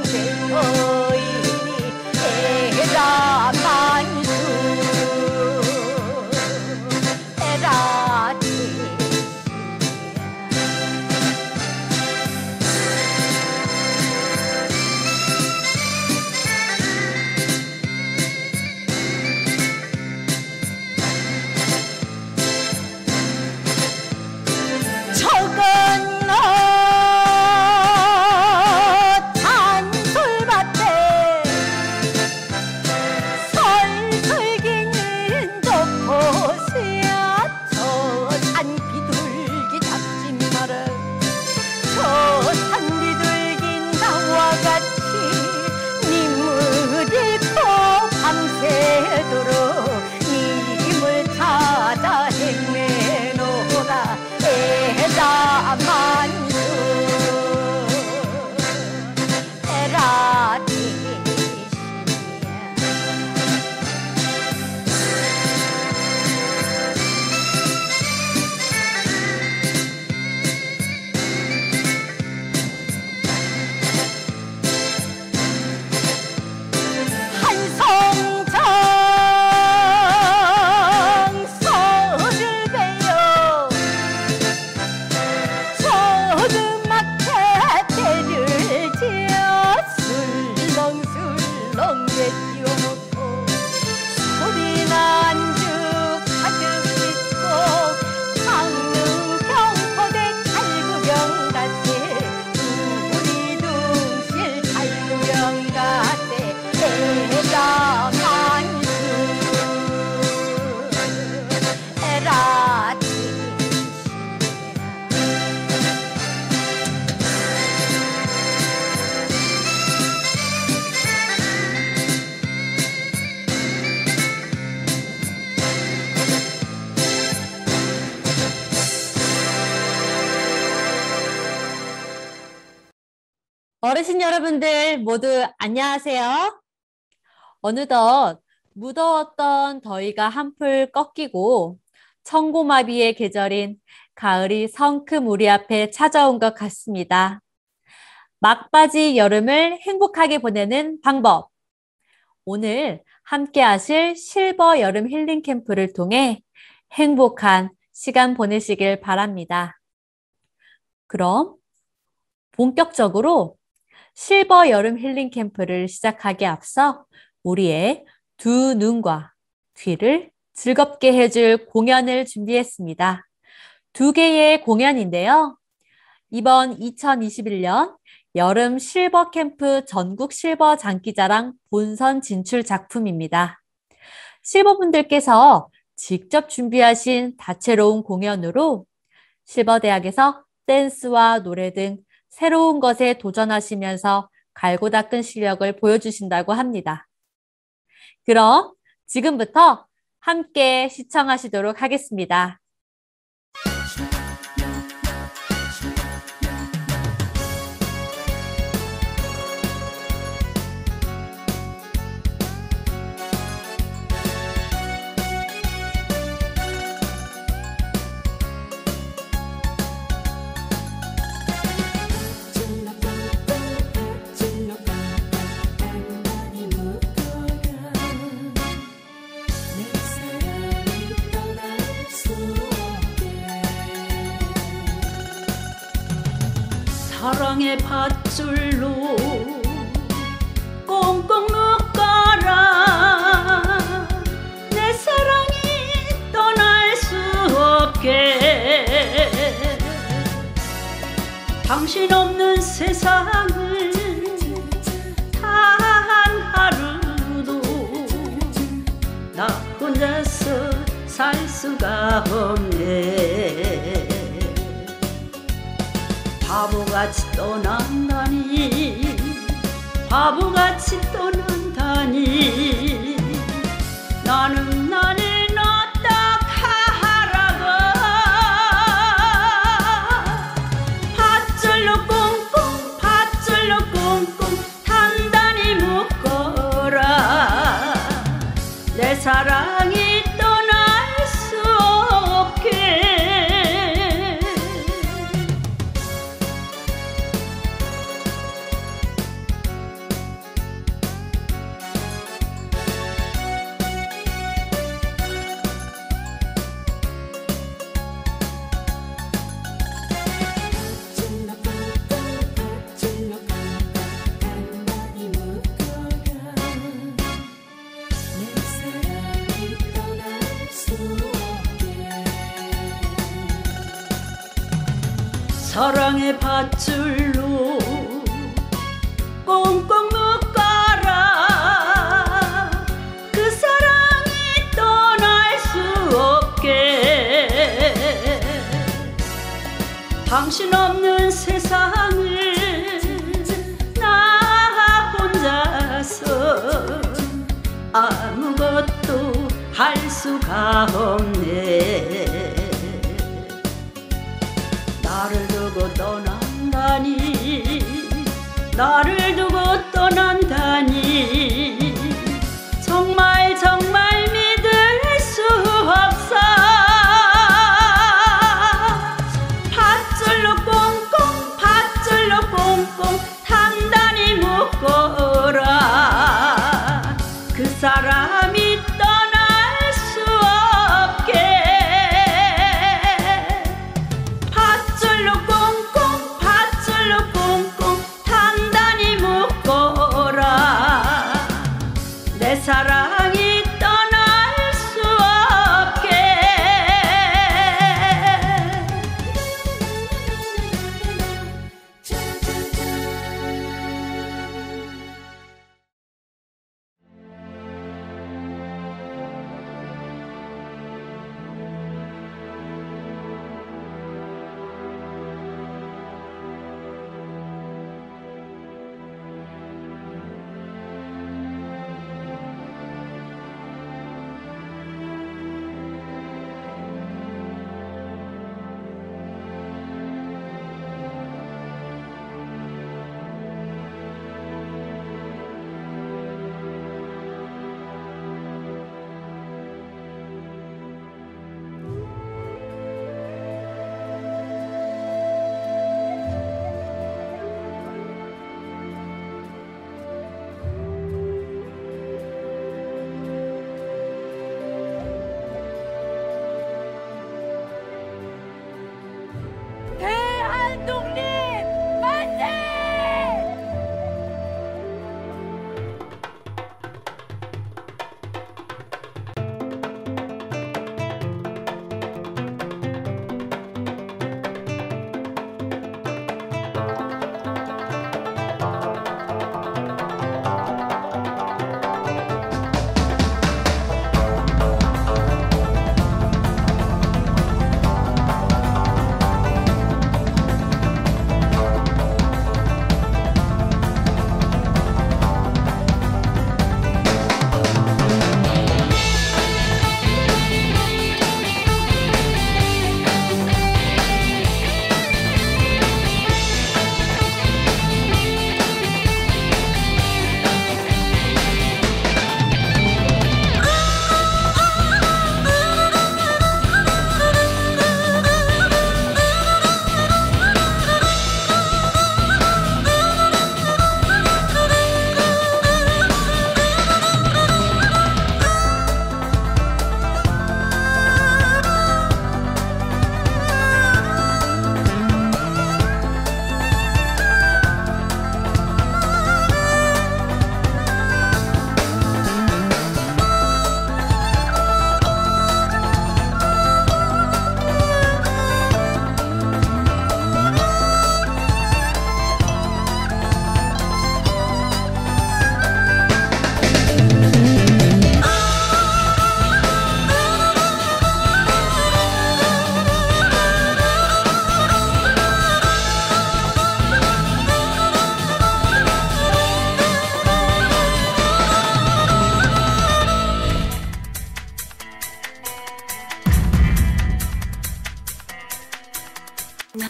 거인이 에라 만수 에라 어르신 여러분들 모두 안녕하세요. 어느덧 무더웠던 더위가 한풀 꺾이고 천고마비의 계절인 가을이 성큼 우리 앞에 찾아온 것 같습니다. 막바지 여름을 행복하게 보내는 방법. 오늘 함께 하실 실버 여름 힐링 캠프를 통해 행복한 시간 보내시길 바랍니다. 그럼 본격적으로 실버 여름 힐링 캠프를 시작하기에 앞서 우리의 두 눈과 귀를 즐겁게 해줄 공연을 준비했습니다. 두 개의 공연인데요. 이번 2021년 여름 실버 캠프 전국 실버 장기자랑 본선 진출 작품입니다. 실버분들께서 직접 준비하신 다채로운 공연으로 실버대학에서 댄스와 노래 등 새로운 것에 도전하시면서 갈고 닦은 실력을 보여주신다고 합니다. 그럼 지금부터 함께 시청하시도록 하겠습니다. 사랑의 밧줄로 꽁꽁 묶어라. 내 사랑이 떠날 수 없게. 당신 없는 세상을 단 하루도 나 혼자서 살 수가 없네. 바보같이 떠난다니, 바보같이 떠난다니. 나는 나를 어떡하라고. 밧줄로 꽁꽁, 밧줄로 꽁꽁 단단히 묶어라. 내 사랑이 떠날 수 없게. 사랑의 밧줄로 꽁꽁 묶어라. 그 사랑이 떠날 수 없게. 당신 없는 세상을 나 혼자서 아무것도 할 수가 없네. 나를 두고 떠난다니, 나를 두고 떠난다니, 정말 정말 믿을 수 없어. 밧줄로 꽁꽁, 밧줄로 꽁꽁 단단히 묶어라. 그 사람이 떠날 수 없게. 밧줄로 꽁꽁, 밧줄로 꽁꽁 단단히 묶어라. 내 사랑이 떠날 수 없게. 대한독립 만세!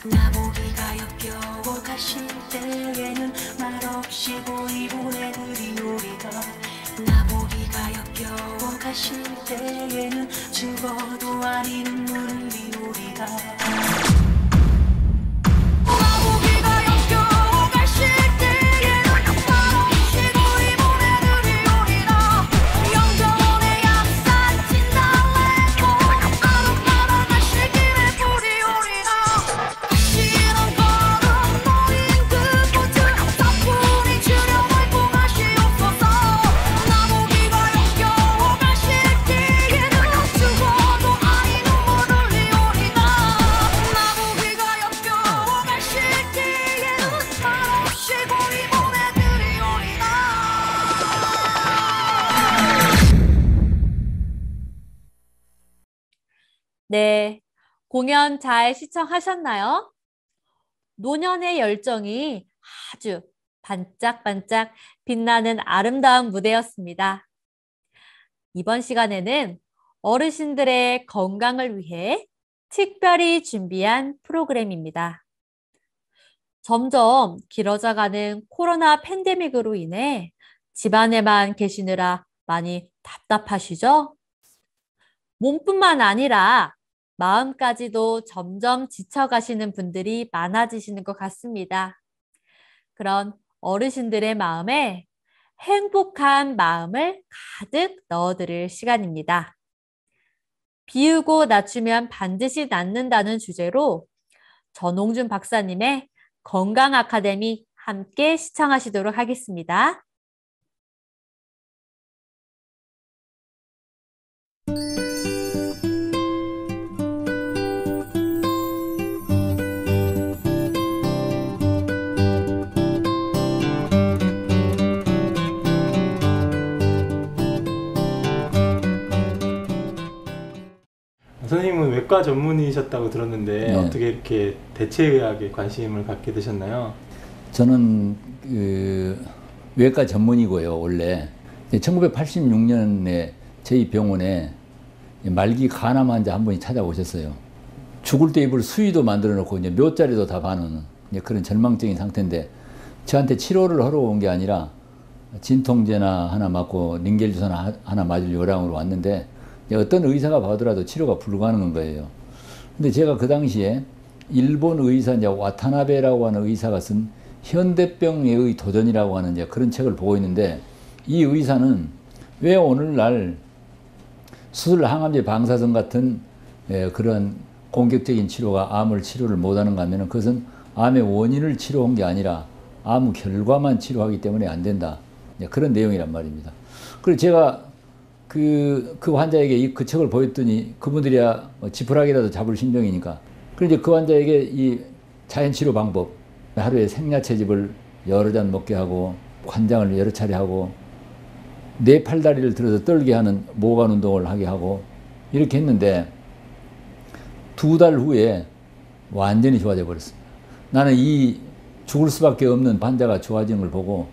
나보기가 역겨워 가실 때에는 말없이 보이 보내드린 우리가 나보기가 역겨워 가실 때에는 죽어도 아닌 눈물을 흘린 우리가 나보기가 역겨워 가실 때에는 말없이 보이 보내드린 우리가 영정원의 약산 진달래꽃 아름다운 가실 길에 뿌리 오리나 다시는 걸음 놓인 그곳을 사뿐히 주려고 봉하시옵소서 나보기가 역겨워 가실 때에는 죽어도 아이 눈물 네, 공연 잘 시청하셨나요? 노년의 열정이 아주 반짝반짝 빛나는 아름다운 무대였습니다. 이번 시간에는 어르신들의 건강을 위해 특별히 준비한 프로그램입니다. 점점 길어져가는 코로나 팬데믹으로 인해 집안에만 계시느라 많이 답답하시죠? 몸뿐만 아니라 마음까지도 점점 지쳐가시는 분들이 많아지시는 것 같습니다. 그런 어르신들의 마음에 행복한 마음을 가득 넣어드릴 시간입니다. 비우고 낮추면 반드시 낫는다는 주제로 전홍준 박사님의 건강 아카데미 함께 시청하시도록 하겠습니다. 선생님은 외과 전문의셨다고 들었는데 네. 어떻게 이렇게 대체의학에 관심을 갖게 되셨나요? 저는 외과 전문이고요. 원래 1986년에 저희 병원에 말기 간암 환자 한 분이 찾아오셨어요. 죽을 때 입을 수의도 만들어 놓고 이제 묘자리도 다 바는 그런 절망적인 상태인데 저한테 치료를 하러 온 게 아니라 진통제나 하나 맞고 링겔주사나 하나 맞을 요량으로 왔는데 어떤 의사가 봐더라도 치료가 불가능한 거예요. 근데 제가 그 당시에 일본 의사 이제 와타나베라고 하는 의사가 쓴 현대병의 도전이라고 하는 이제 그런 책을 보고 있는데 이 의사는 왜 오늘날 수술 항암제 방사선 같은 그런 공격적인 치료가 암을 치료를 못하는가 하면 그것은 암의 원인을 치료한 게 아니라 암 결과만 치료하기 때문에 안 된다. 그런 내용이란 말입니다. 그래서 제가 그 환자에게 그 책을 보였더니 그분들이야 지푸라기라도 잡을 심정이니까. 그래서 그 환자에게 이 자연치료 방법, 하루에 생야채즙을 여러 잔 먹게 하고 관장을 여러 차례 하고 네 팔다리를 들어서 떨게 하는 모관 운동을 하게 하고 이렇게 했는데 2달 후에 완전히 좋아져 버렸습니다. 나는 이 죽을 수밖에 없는 환자가 좋아지는 걸 보고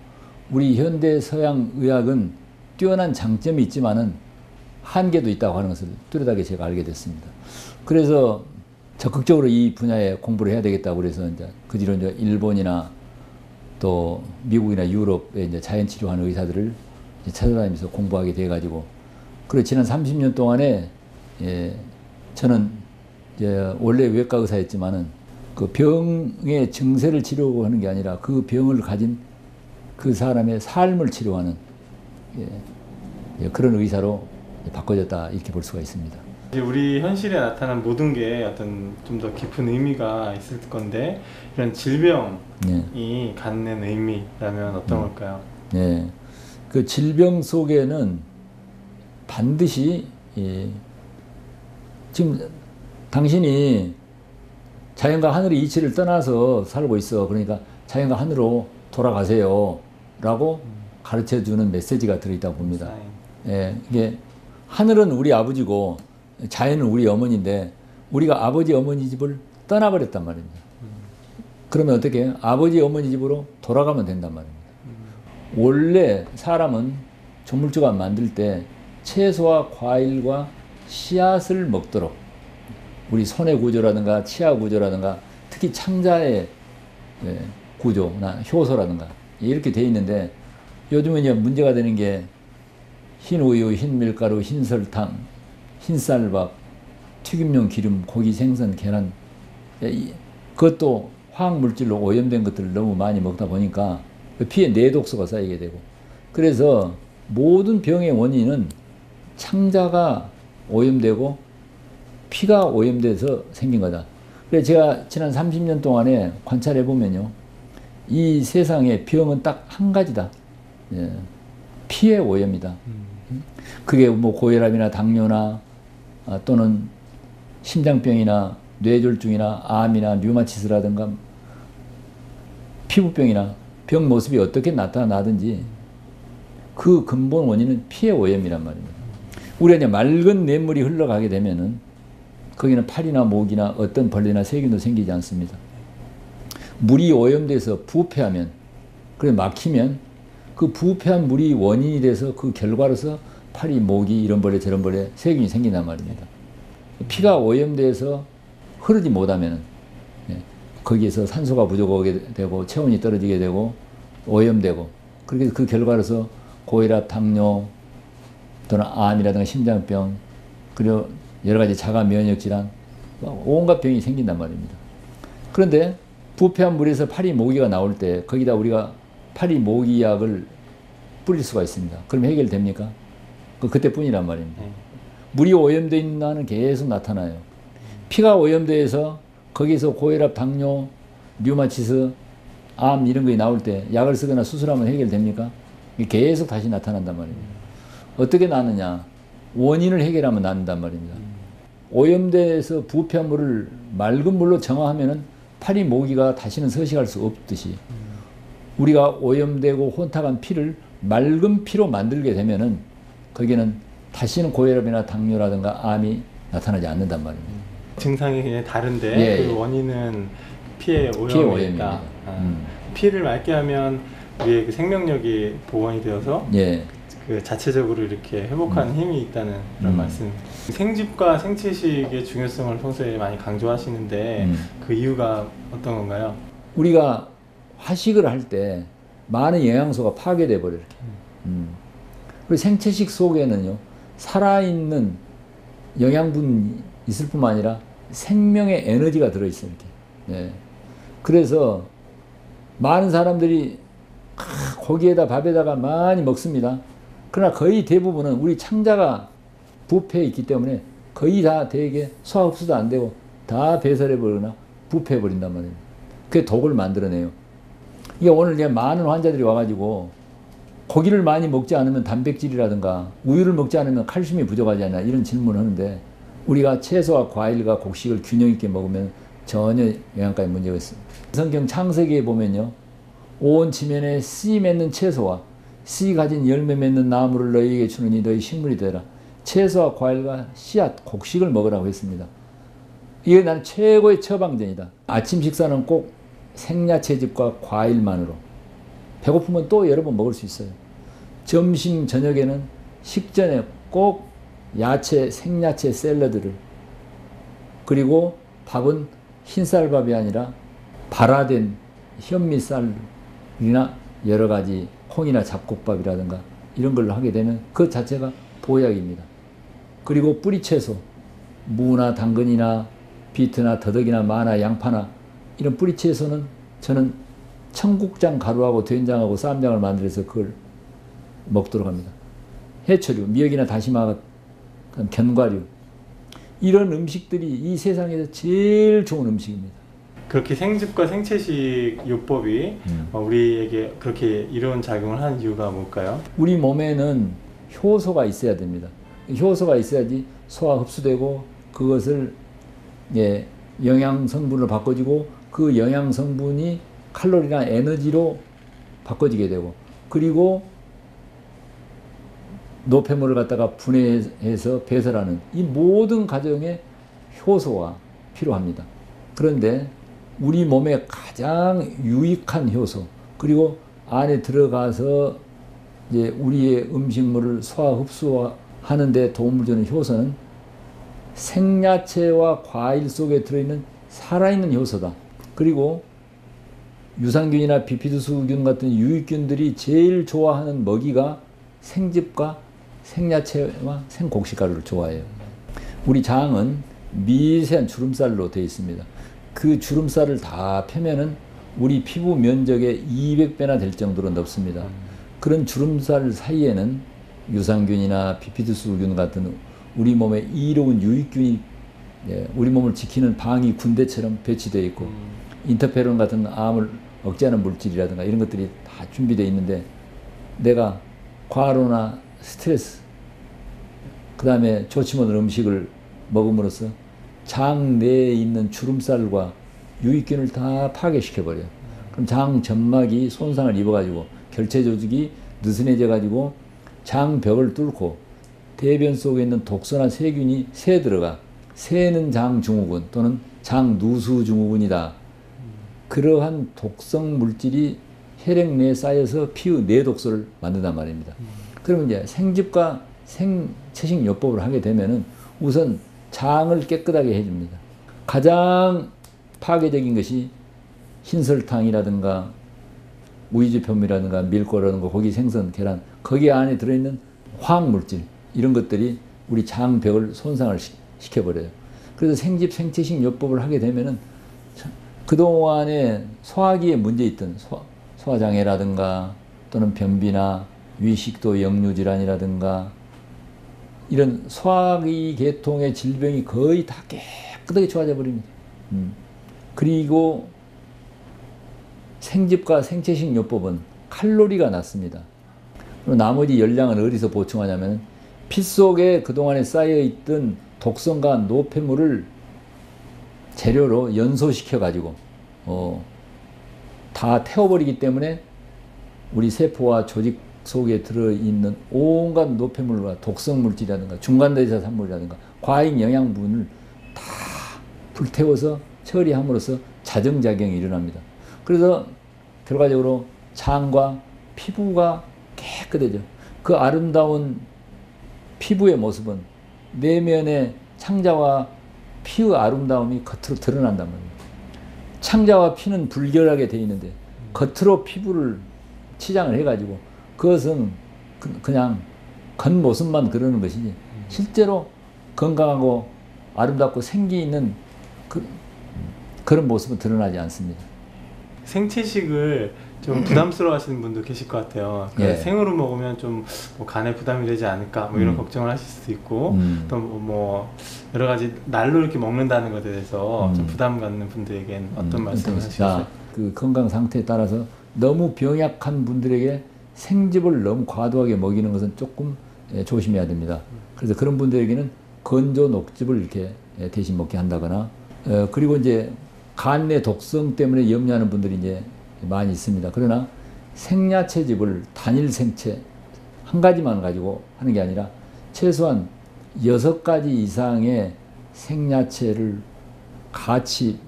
우리 현대 서양 의학은 뛰어난 장점이 있지만은 한계도 있다고 하는 것을 뚜렷하게 제가 알게 됐습니다. 그래서 적극적으로 이 분야에 공부를 해야 되겠다고 그래서 이제 그 뒤로 이제 일본이나 또 미국이나 유럽에 이제 자연치료하는 의사들을 이제 찾아다니면서 공부하게 돼가지고 그리고 지난 30년 동안에 저는 이제 원래 외과 의사였지만은 그 병의 증세를 치료하는 게 아니라 그 병을 가진 그 사람의 삶을 치료하는 그런 의사로 바꿔졌다 이렇게 볼 수가 있습니다. 이제 우리 현실에 나타난 모든 게 어떤 좀 더 깊은 의미가 있을 건데 이런 질병이 갖는 의미라면 어떤 걸까요? 네, 그 질병 속에는 반드시 지금 당신이 자연과 하늘의 이치를 떠나서 살고 있어. 그러니까 자연과 하늘로 돌아가세요 라고 가르쳐주는 메시지가 들어있다고 봅니다. 예, 이게 하늘은 우리 아버지고 자연은 우리 어머니인데 우리가 아버지 어머니 집을 떠나버렸단 말입니다. 그러면 어떻게 해요? 아버지 어머니 집으로 돌아가면 된단 말입니다. 원래 사람은 조물주가 만들 때 채소와 과일과 씨앗을 먹도록 우리 손의 구조라든가 치아 구조라든가 특히 창자의 구조나 효소라든가 이렇게 돼 있는데 요즘은 이제 문제가 되는 게 흰 우유, 흰 밀가루, 흰 설탕, 흰 쌀밥, 튀김용 기름, 고기, 생선, 계란 그것도 화학물질로 오염된 것들을 너무 많이 먹다 보니까 피에 내독소가 쌓이게 되고 그래서 모든 병의 원인은 창자가 오염되고 피가 오염돼서 생긴 거다. 그래서 제가 지난 30년 동안에 관찰해 보면요. 이 세상에 병은 딱 한 가지다. 피의 오염이다. 그게 뭐 고혈압이나 당뇨나 또는 심장병이나 뇌졸중이나 암이나 류마티스라든가 피부병이나 병 모습이 어떻게 나타나든지 그 근본 원인은 피의 오염이란 말입니다. 우리가 이제 맑은 냇물이 흘러가게 되면은 거기는 파리나 모기나 어떤 벌레나 세균도 생기지 않습니다. 물이 오염돼서 부패하면, 그래 막히면 그 부패한 물이 원인이 돼서 그 결과로서 파리, 모기, 이런 벌레 저런 벌레 세균이 생긴단 말입니다. 피가 오염돼서 흐르지 못하면 거기에서 산소가 부족하게 되고 체온이 떨어지게 되고 오염되고, 그렇게 그 결과로서 고혈압, 당뇨 또는 암이라든가 심장병, 그리고 여러 가지 자가 면역 질환, 온갖 병이 생긴단 말입니다. 그런데 부패한 물에서 파리, 모기가 나올 때 거기다 우리가 파리, 모기약을 뿌릴 수가 있습니다. 그럼 해결됩니까? 그때뿐이란 말입니다. 물이 오염되어 있는 한은 계속 나타나요. 피가 오염돼서 거기서 고혈압, 당뇨, 류마티스, 암 이런 것이 나올 때 약을 쓰거나 수술하면 해결됩니까? 이게 계속 다시 나타난단 말입니다. 어떻게 나느냐? 원인을 해결하면 낫는단 말입니다. 오염돼서 부패한 물을 맑은 물로 정화하면은 파리, 모기가 다시는 서식할 수 없듯이 우리가 오염되고 혼탁한 피를 맑은 피로 만들게 되면은 거기는 다시는 고혈압이나 당뇨라든가 암이 나타나지 않는단 말입니다. 증상이 그냥 다른데 예, 그 원인은 피의 피의 오염입니다. 오염이다. 피를 맑게 하면 우리의 그 생명력이 복원이 되어서 예. 그 자체적으로 이렇게 회복하는 힘이 있다는 그런 말씀. 생즙과 생채식의 중요성을 평소에 많이 강조하시는데 그 이유가 어떤 건가요? 우리가 화식을 할 때 많은 영양소가 파괴돼 버려요. 그리고 생채식 속에는요, 살아있는 영양분이 있을 뿐만 아니라 생명의 에너지가 들어있어요. 이렇게. 네. 그래서 많은 사람들이 고기에다 밥에다가 많이 먹습니다. 그러나 거의 대부분은 우리 창자가 부패해 있기 때문에 거의 다 대개 소화 흡수도 안 되고 다 배설해 버리거나 부패해 버린단 말이에요. 그게 독을 만들어내요. 이게 오늘 이제 많은 환자들이 와가지고 고기를 많이 먹지 않으면 단백질이라든가 우유를 먹지 않으면 칼슘이 부족하지 않나 이런 질문을 하는데, 우리가 채소와 과일과 곡식을 균형 있게 먹으면 전혀 영양가에 문제가 있습니다. 성경 창세기에 보면요, 온 지면에 씨 맺는 채소와 씨 가진 열매 맺는 나무를 너희에게 주느니 너희 식물이 되라. 채소와 과일과 씨앗, 곡식을 먹으라고 했습니다. 이게 나는 최고의 처방전이다. 아침 식사는 꼭 생야채즙과 과일만으로, 배고프면 또 여러 번 먹을 수 있어요. 점심, 저녁에는 식전에 꼭 야채, 생야채 샐러드를, 그리고 밥은 흰쌀밥이 아니라 발화된 현미쌀이나 여러 가지 콩이나 잡곡밥이라든가 이런 걸로 하게 되면 그 자체가 보약입니다. 그리고 뿌리채소, 무나 당근이나 비트나 더덕이나 마나 양파나 이런 뿌리채소는 저는 청국장 가루하고 된장하고 쌈장을 만들어서 그걸 먹도록 합니다. 해초류, 미역이나 다시마 같은 견과류, 이런 음식들이 이 세상에서 제일 좋은 음식입니다. 그렇게 생즙과 생채식 요법이 우리에게 그렇게 이로운 작용을 하는 이유가 뭘까요? 우리 몸에는 효소가 있어야 됩니다. 효소가 있어야지 소화 흡수되고 그것을 영양 성분으로 바꿔주고 그 영양 성분이 칼로리나 에너지로 바꿔지게 되고, 그리고 노폐물을 갖다가 분해해서 배설하는 이 모든 과정에 효소가 필요합니다. 그런데 우리 몸에 가장 유익한 효소, 그리고 안에 들어가서 이제 우리의 음식물을 소화 흡수하는 데 도움을 주는 효소는 생야채와 과일 속에 들어있는 살아있는 효소다. 그리고 유산균이나 비피두스균 같은 유익균들이 제일 좋아하는 먹이가 생즙과 생야채와 생곡식가루를 좋아해요. 우리 장은 미세한 주름살로 되어 있습니다. 그 주름살을 다 펴면은 우리 피부 면적의 200배나 될 정도로 넓습니다. 그런 주름살 사이에는 유산균이나 비피두스균 같은 우리 몸에 이로운 유익균이 우리 몸을 지키는 방위 군대처럼 배치되어 있고, 인터페론 같은 암을 억제하는 물질이라든가 이런 것들이 다 준비되어 있는데, 내가 과로나 스트레스, 그 다음에 좋지 못한 음식을 먹음으로써 장 내에 있는 주름살과 유익균을 다 파괴시켜버려요. 그럼 장 점막이 손상을 입어가지고 결체 조직이 느슨해져가지고 장벽을 뚫고 대변 속에 있는 독소나 세균이 새 들어가 새는 장증후군 또는 장누수증후군이다. 그러한 독성 물질이 혈액 내에 쌓여서 피의 내독소를 만든단 말입니다. 그러면 이제 생집과 생채식요법을 하게 되면은 우선 장을 깨끗하게 해줍니다. 가장 파괴적인 것이 흰설탕이라든가 우유제품이라든가 밀가루라든가 고기, 생선, 계란, 거기 안에 들어있는 화학물질 이런 것들이 우리 장벽을 손상을 시켜버려요. 그래서 생집, 생채식 요법을 하게 되면은 그동안에 소화기에 문제 있던 소화장애라든가 또는 변비나 위식도 역류질환이라든가 이런 소화기 계통의 질병이 거의 다 깨끗하게 좋아져 버립니다. 그리고 생집과 생채식 요법은 칼로리가 낮습니다. 나머지 열량은 어디서 보충하냐면 피 속에 그동안에 쌓여있던 독성과 노폐물을 재료로 연소시켜 가지고 다 태워버리기 때문에 우리 세포와 조직 속에 들어있는 온갖 노폐물과 독성 물질이라든가 중간대사 산물이라든가 과잉 영양분을 다 불태워서 처리함으로써 자정작용이 일어납니다. 그래서 결과적으로 장과 피부가 깨끗해져. 그 아름다운 피부의 모습은 내면의 창자와 피의 아름다움이 겉으로 드러난단 말입니다. 창자와 피는 불결하게 되어 있는데 겉으로 피부를 치장을 해가지고 그것은 그냥 겉모습만 그러는 것이지 실제로 건강하고 아름답고 생기 있는 그런 모습은 드러나지 않습니다. 생채식을 좀 부담스러워 하시는 분도 계실 것 같아요. 그러니까 생으로 먹으면 좀 뭐 간에 부담이 되지 않을까 뭐 이런 걱정을 하실 수도 있고 또 뭐 여러 가지 날로 이렇게 먹는다는 것에 대해서 좀 부담 갖는 분들에겐 어떤 말씀을 하시겠어요? 그 건강 상태에 따라서 너무 병약한 분들에게 생즙을 너무 과도하게 먹이는 것은 조금 조심해야 됩니다. 그래서 그런 분들에게는 건조 녹즙을 이렇게 대신 먹게 한다거나 그리고 이제 간 내 독성 때문에 염려하는 분들이 이제 많이 있습니다. 그러나 생야채즙을 단일 생채 한 가지만 가지고 하는 게 아니라 최소한 6가지 이상의 생야채를 같이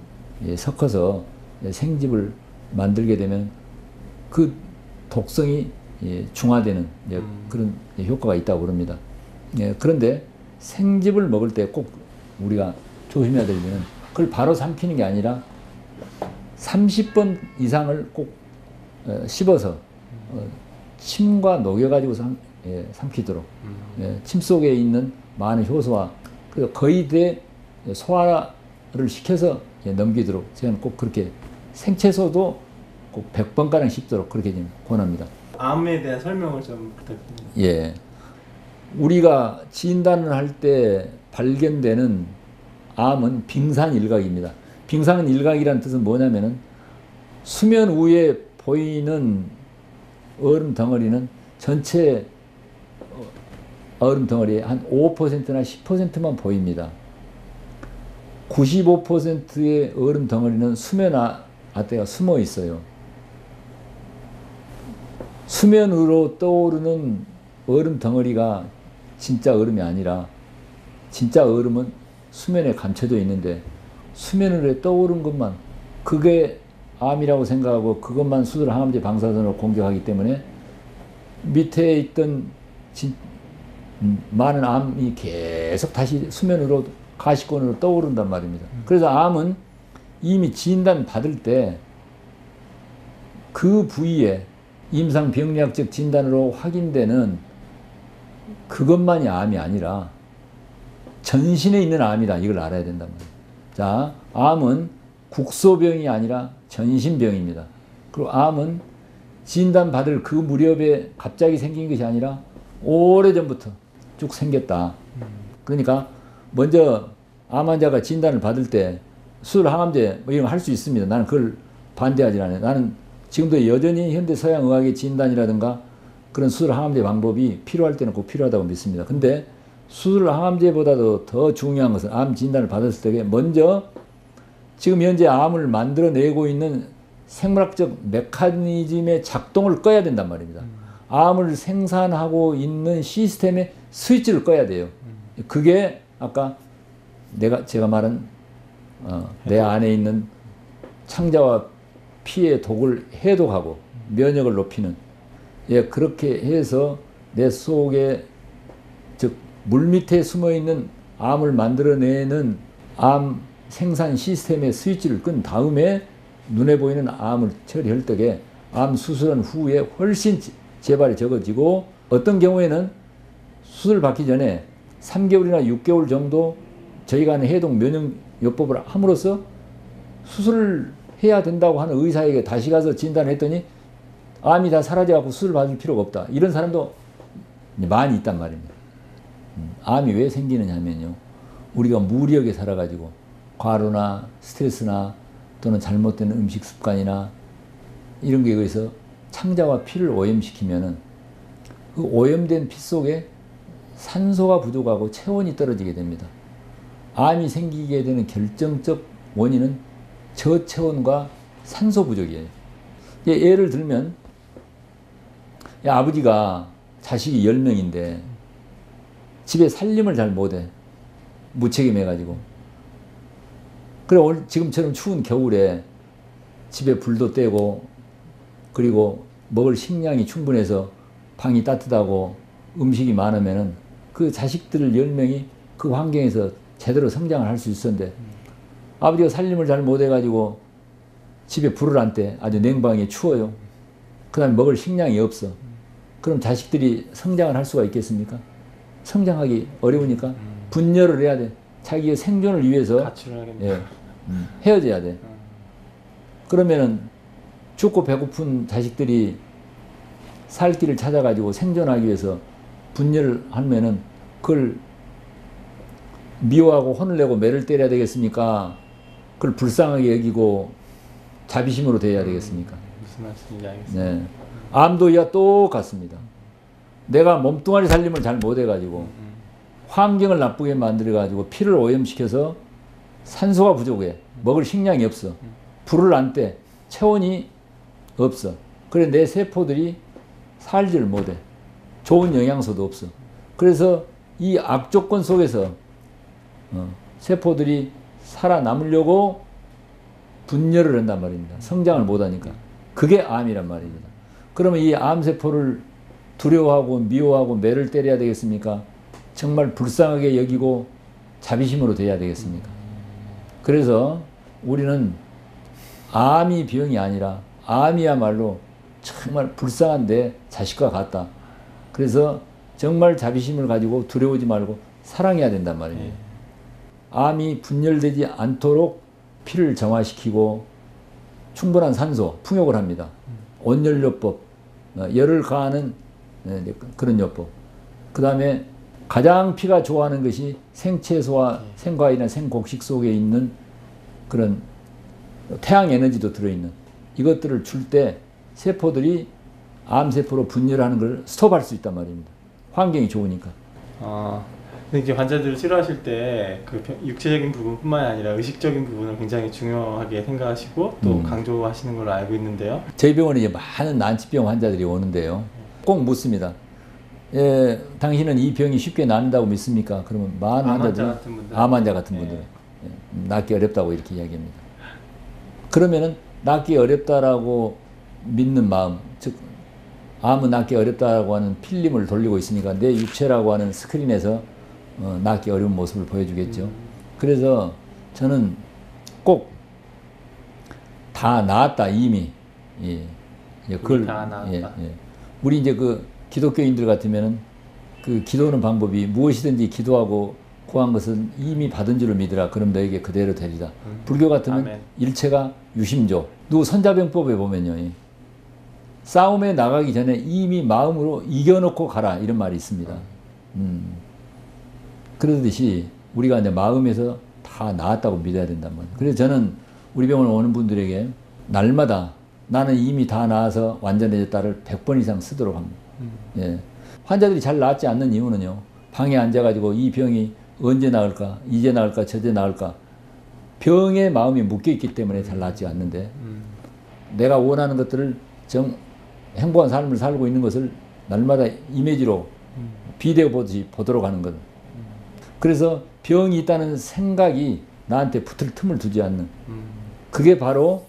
섞어서 생즙을 만들게 되면 그 독성이 중화되는 그런 효과가 있다고 그럽니다. 그런데 생즙을 먹을 때 꼭 우리가 조심해야 될 점은 그걸 바로 삼키는 게 아니라 30번 이상을 꼭 씹어서 침과 녹여가지고 삼키도록 침 속에 있는 많은 효소와 거의 대 소화를 시켜서 넘기도록 저는 꼭 그렇게 생채소도 꼭 100번가량 씹도록 그렇게 좀 권합니다. 암에 대한 설명을 좀 부탁드립니다. 예, 우리가 진단을 할 때 발견되는 암은 빙산일각입니다. 빙산일각이라는 뜻은 뭐냐면은 수면 위에 보이는 얼음 덩어리는 전체 얼음 덩어리의 한 5%나 10%만 보입니다. 95%의 얼음 덩어리는 수면 아래가 숨어 있어요. 수면으로 떠오르는 얼음 덩어리가 진짜 얼음이 아니라 진짜 얼음은 수면에 감춰져 있는데 수면으로 떠오른 것만 그게 암이라고 생각하고 그것만 수술 항암제 방사선으로 공격하기 때문에 밑에 있던 많은 암이 계속 다시 수면으로 가시권으로 떠오른단 말입니다. 그래서 암은 이미 진단 받을 때 그 부위에 임상병리학적 진단으로 확인되는 그것만이 암이 아니라 전신에 있는 암이다. 이걸 알아야 된단 말이에요. 자, 암은 국소병이 아니라 전신병입니다. 그리고 암은 진단받을 그 무렵에 갑자기 생긴 것이 아니라 오래전부터 쭉 생겼다. 그러니까 먼저 암 환자가 진단을 받을 때 수술 항암제 뭐 이런 거 할 수 있습니다. 나는 그걸 반대하지 않아요. 나는 지금도 여전히 현대 서양 의학의 진단이라든가 그런 수술 항암제 방법이 필요할 때는 꼭 필요하다고 믿습니다. 근데 수술 항암제보다도 더 중요한 것은 암 진단을 받았을 때 먼저 지금 현재 암을 만들어내고 있는 생물학적 메커니즘의 작동을 꺼야 된단 말입니다. 암을 생산하고 있는 시스템의 스위치를 꺼야 돼요. 그게 아까 제가 말한 내 안에 있는 창자와 피의 독을 해독하고 면역을 높이는 예 그렇게 해서 내 속에 즉 물 밑에 숨어 있는 암을 만들어내는 암 생산 시스템의 스위치를 끈 다음에 눈에 보이는 암을 처리할 때에 암 수술한 후에 훨씬 재발이 적어지고 어떤 경우에는 수술 받기 전에 3개월이나 6개월 정도 저희가 하는 해독 면역요법을 함으로써 수술을 해야 된다고 하는 의사에게 다시 가서 진단했더니 암이 다 사라져갖고 수술 받을 필요가 없다. 이런 사람도 많이 있단 말입니다. 암이 왜 생기느냐 하면요. 우리가 무리하게 살아가지고 과로나 스트레스나 또는 잘못된 음식 습관이나 이런 거에 의해서 창자와 피를 오염시키면은 그 오염된 피 속에 산소가 부족하고 체온이 떨어지게 됩니다. 암이 생기게 되는 결정적 원인은 저체온과 산소 부족이에요. 예를 들면 아버지가 자식이 10명인데 집에 살림을 잘 못해. 무책임해가지고. 그래 지금처럼 추운 겨울에 집에 불도 떼고 그리고 먹을 식량이 충분해서 방이 따뜻하고 음식이 많으면은 그 자식들 10명이 그 환경에서 제대로 성장을 할 수 있었는데 아버지가 살림을 잘 못해가지고 집에 불을 안 떼. 아주 냉방에 추워요. 그 다음에 먹을 식량이 없어. 그럼 자식들이 성장을 할 수가 있겠습니까? 성장하기 어려우니까 분열을 해야 돼. 자기의 생존을 위해서 가출을 하겠네. 예, 헤어져야 돼. 그러면은 춥고 배고픈 자식들이 살 길을 찾아가지고 생존하기 위해서 분열을 하면은 그걸 미워하고 혼을 내고 매를 때려야 되겠습니까? 그걸 불쌍하게 여기고 자비심으로 대해야 되겠습니까? 무슨 말씀인지 알겠습니다. 네. 암도 이와 똑같습니다. 내가 몸뚱아리 살림을 잘 못해가지고 환경을 나쁘게 만들어가지고 피를 오염시켜서 산소가 부족해. 먹을 식량이 없어. 불을 안 떼. 체온이 없어. 그래 내 세포들이 살지를 못해. 좋은 영양소도 없어. 그래서 이 악조건 속에서 세포들이 살아남으려고 분열을 한단 말입니다. 성장을 못하니까. 그게 암이란 말입니다. 그러면 이 암세포를 두려워하고 미워하고 매를 때려야 되겠습니까? 정말 불쌍하게 여기고 자비심으로 대해야 되겠습니까? 그래서 우리는 암이 병이 아니라 암이야말로 정말 불쌍한 내 자식과 같다. 그래서 정말 자비심을 가지고 두려워하지 말고 사랑해야 된단 말이에요. 암이 분열되지 않도록 피를 정화시키고 충분한 산소, 풍욕을 합니다. 온열요법, 열을 가하는 그런 요법. 그 다음에 가장 피가 좋아하는 것이 생채소와 생과일이나 생곡식 속에 있는 그런 태양 에너지도 들어있는 이것들을 줄 때 세포들이 암세포로 분열하는 걸 스톱할 수 있단 말입니다. 환경이 좋으니까. 근데 이제 환자들을 치료하실 때 그 육체적인 부분뿐만 아니라 의식적인 부분을 굉장히 중요하게 생각하시고 또 강조하시는 걸로 알고 있는데요. 저희 병원에 이제 많은 난치병 환자들이 오는데요. 꼭 묻습니다. 예, 당신은 이 병이 쉽게 낫는다고 믿습니까? 그러면 많은 환자들은 암 환자 같은 분들은 낫기 어렵다고 이렇게 이야기합니다. 그러면은 낫기 어렵다라고 믿는 마음, 즉 암은 낫기 어렵다라고 하는 필름을 돌리고 있으니까 내 육체라고 하는 스크린에서 낫기 어려운 모습을 보여주겠죠. 그래서 저는 꼭 다 나았다 이미. 예. 그걸 다 나았다. 예. 우리 이제 그 기독교인들 같으면은 그 기도하는 방법이 무엇이든지 기도하고 구한 것은 이미 받은 줄을 믿으라. 그럼 너에게 그대로 되리라. 불교 같으면 아멘. 일체가 유심조. 누구 선자병법에 보면요. 싸움에 나가기 전에 이미 마음으로 이겨놓고 가라. 이런 말이 있습니다. 그러듯이 우리가 이제 마음에서 다 나았다고 믿어야 된단 말이에요. 그래서 저는 우리 병원 오는 분들에게 날마다 나는 이미 다 나아서 완전해졌다를 100번 이상 쓰도록 합니다. 예. 환자들이 잘 낫지 않는 이유는요. 방에 앉아가지고 이 병이 언제 나을까, 이제 나을까, 저제 나을까. 병에 마음이 묶여있기 때문에 잘 낫지 않는데 내가 원하는 것들을 행복한 삶을 살고 있는 것을 날마다 이미지로 비디오 보듯이 보도록 하는 것. 그래서 병이 있다는 생각이 나한테 붙을 틈을 두지 않는, 그게 바로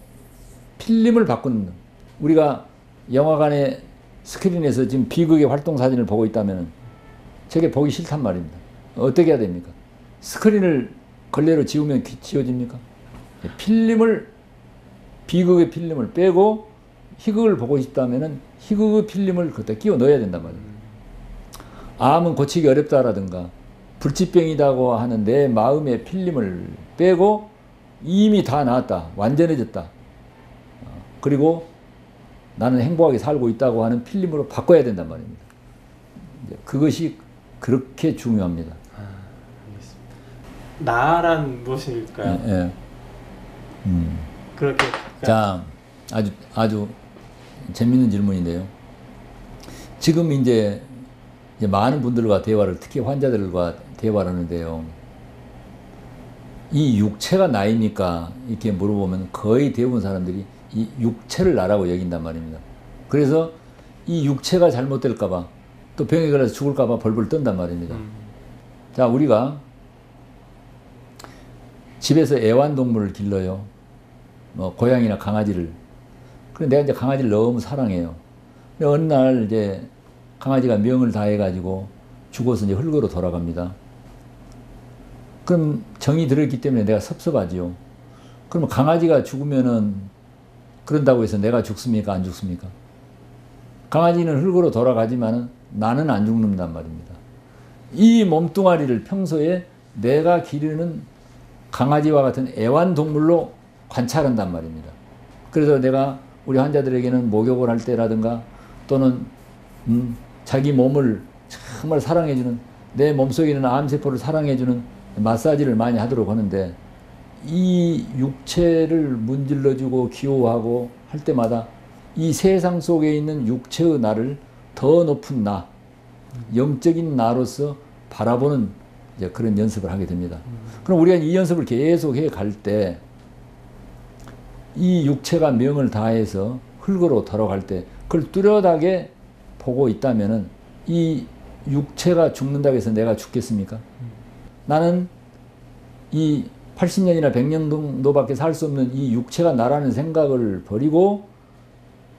필름을 바꾸는, 우리가 영화관의 스크린에서 지금 비극의 활동 사진을 보고 있다면 저게 보기 싫단 말입니다. 어떻게 해야 됩니까? 스크린을 걸레로 지우면 지워집니까? 필름을, 비극의 필름을 빼고 희극을 보고 싶다면 희극의 필름을 그때 끼워 넣어야 된단 말입니다. 암은 고치기 어렵다라든가 불치병이라고 하는 내 마음의 필름을 빼고 이미 다 나았다, 완전해졌다, 그리고 나는 행복하게 살고 있다고 하는 필름으로 바꿔야 된단 말입니다. 그것이 그렇게 중요합니다. 알겠습니다. 나란 무엇일까요? 예, 예. 그렇게 자, 아주 재밌는 질문인데요. 지금 이제 많은 분들과 대화를, 특히 환자들과 대화를 하는데요. 이 육체가 나입니까? 이렇게 물어보면 거의 대부분 사람들이 이 육체를 나라고 여긴단 말입니다. 그래서 이 육체가 잘못될까봐, 또 병에 걸려서 죽을까봐 벌벌 떤단 말입니다. 자, 우리가 집에서 애완동물을 길러요. 뭐 고양이나 강아지를. 그런데 내가 이제 강아지를 너무 사랑해요. 근데 어느 날 이제 강아지가 명을 다해가지고 죽어서 이제 흙으로 돌아갑니다. 그럼 정이 들었기 때문에 내가 섭섭하지요. 그러면 강아지가 죽으면은 그런다고 해서 내가 죽습니까? 안 죽습니까? 강아지는 흙으로 돌아가지만은 나는 안 죽는단 말입니다. 이 몸뚱아리를 평소에 내가 기르는 강아지와 같은 애완동물로 관찰한단 말입니다. 그래서 내가 우리 환자들에게는 목욕을 할 때라든가 또는 자기 몸을 정말 사랑해주는, 내 몸속에 있는 암세포를 사랑해주는 마사지를 많이 하도록 하는데, 이 육체를 문질러주고 기호하고 할 때마다 이 세상 속에 있는 육체의 나를 더 높은 나, 영적인 나로서 바라보는 이제 그런 연습을 하게 됩니다. 그럼 우리가 이 연습을 계속 해 갈 때 이 육체가 명을 다해서 흙으로 돌아갈 때 그걸 뚜렷하게 보고 있다면은 이 육체가 죽는다고 해서 내가 죽겠습니까? 나는 이 80년이나 100년 정도밖에 살 수 없는 이 육체가 나라는 생각을 버리고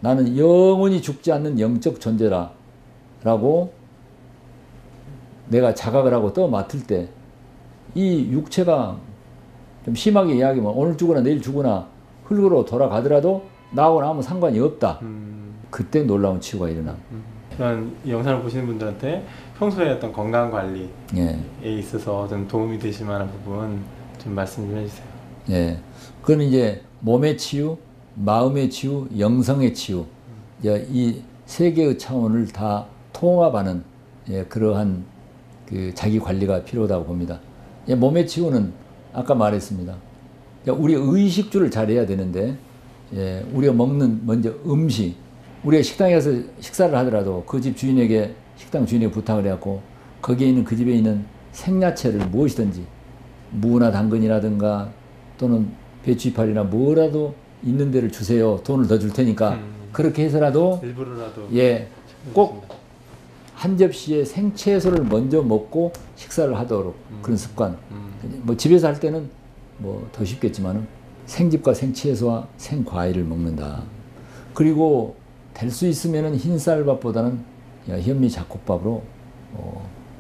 나는 영원히 죽지 않는 영적 존재라라고 내가 자각을 하고 떠맡을 때 이 육체가 좀 심하게 이야기하면 오늘 죽으나 내일 죽으나 흙으로 돌아가더라도 나하고는 아무 상관이 없다. 그때 놀라운 치유가 일어나. 이런 영상을 보시는 분들한테 평소에 어떤 건강 관리에 예. 있어서 좀 도움이 되실 만한 부분 좀 말씀 좀 해주세요. 예. 그건 이제 몸의 치유, 마음의 치유, 영성의 치유, 이 세 개의 차원을 다 통합하는 그러한 그 자기 관리가 필요하다고 봅니다. 몸의 치유는 아까 말했습니다. 우리 의식주를 잘해야 되는데, 우리가 먹는 먼저 음식, 우리가 식당에 가서 식사를 하더라도 그 집 주인에게, 식당 주인에게 부탁을 해갖고 거기에 있는 그 집에 있는 생야채를 무엇이든지 무나 당근이라든가 또는 배추이파리나 뭐라도 있는 데를 주세요. 돈을 더 줄 테니까 그렇게 해서라도 일부러라도 꼭 한 접시에 생채소를 먼저 먹고 식사를 하도록 그런 습관. 뭐 집에서 할 때는 뭐 더 쉽겠지만은 생집과 생채소와 생과일을 먹는다. 그리고 될 수 있으면은 흰쌀밥보다는 현미 잡곡밥으로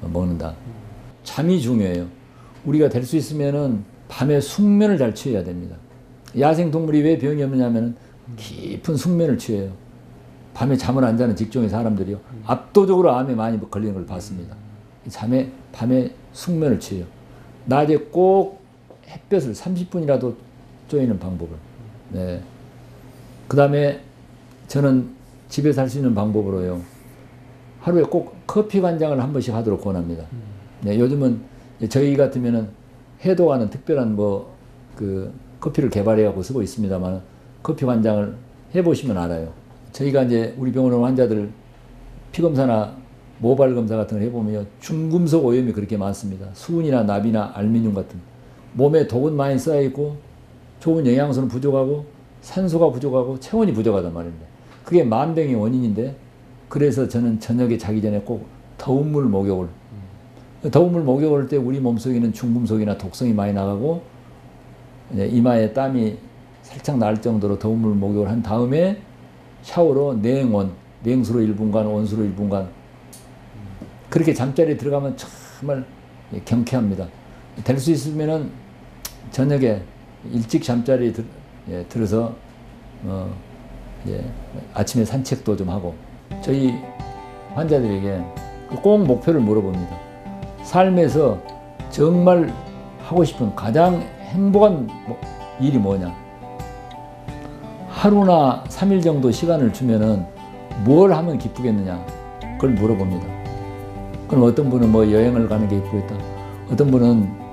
먹는다. 잠이 중요해요. 우리가 될 수 있으면은 밤에 숙면을 잘 취해야 됩니다. 야생 동물이 왜 병이 없느냐면은 깊은 숙면을 취해요. 밤에 잠을 안 자는 직종의 사람들이요. 압도적으로 암에 많이 걸리는 걸 봤습니다. 밤에 숙면을 취해요. 낮에 꼭 햇볕을 30분이라도 쬐는 방법을. 네. 그 다음에 저는 집에서 할 수 있는 방법으로요. 하루에 꼭 커피 관장을 한 번씩 하도록 권합니다. 네, 요즘은 저희 같으면은 해도하는 특별한 그 커피를 개발해갖고 쓰고 있습니다만 커피 관장을 해보시면 알아요. 저희가 이제 우리 병원 환자들 피검사나 모발 검사 같은 걸 해보면 중금속 오염이 그렇게 많습니다. 수은이나 납이나 알미늄 같은. 몸에 독은 많이 쌓여있고 좋은 영양소는 부족하고 산소가 부족하고 체온이 부족하단 말입니다. 그게 만병의 원인인데, 그래서 저는 저녁에 자기 전에 꼭 더운 물 목욕을, 더운 물 목욕할 때 우리 몸속에는 중금속이나 독성이 많이 나가고 이마에 땀이 살짝 날 정도로 더운 물 목욕을 한 다음에 샤워로 냉온, 냉수로 1분간, 온수로 1분간 그렇게 잠자리에 들어가면 정말 경쾌합니다. 될 수 있으면은 저녁에 일찍 잠자리에 들어서 아침에 산책도 좀 하고 저희 환자들에게 꼭 목표를 물어봅니다. 삶에서 정말 하고 싶은 가장 행복한 일이 뭐냐? 하루나 3일 정도 시간을 주면은 뭘 하면 기쁘겠느냐? 그걸 물어봅니다. 그럼 어떤 분은 뭐 여행을 가는 게 기쁘겠다. 어떤 분은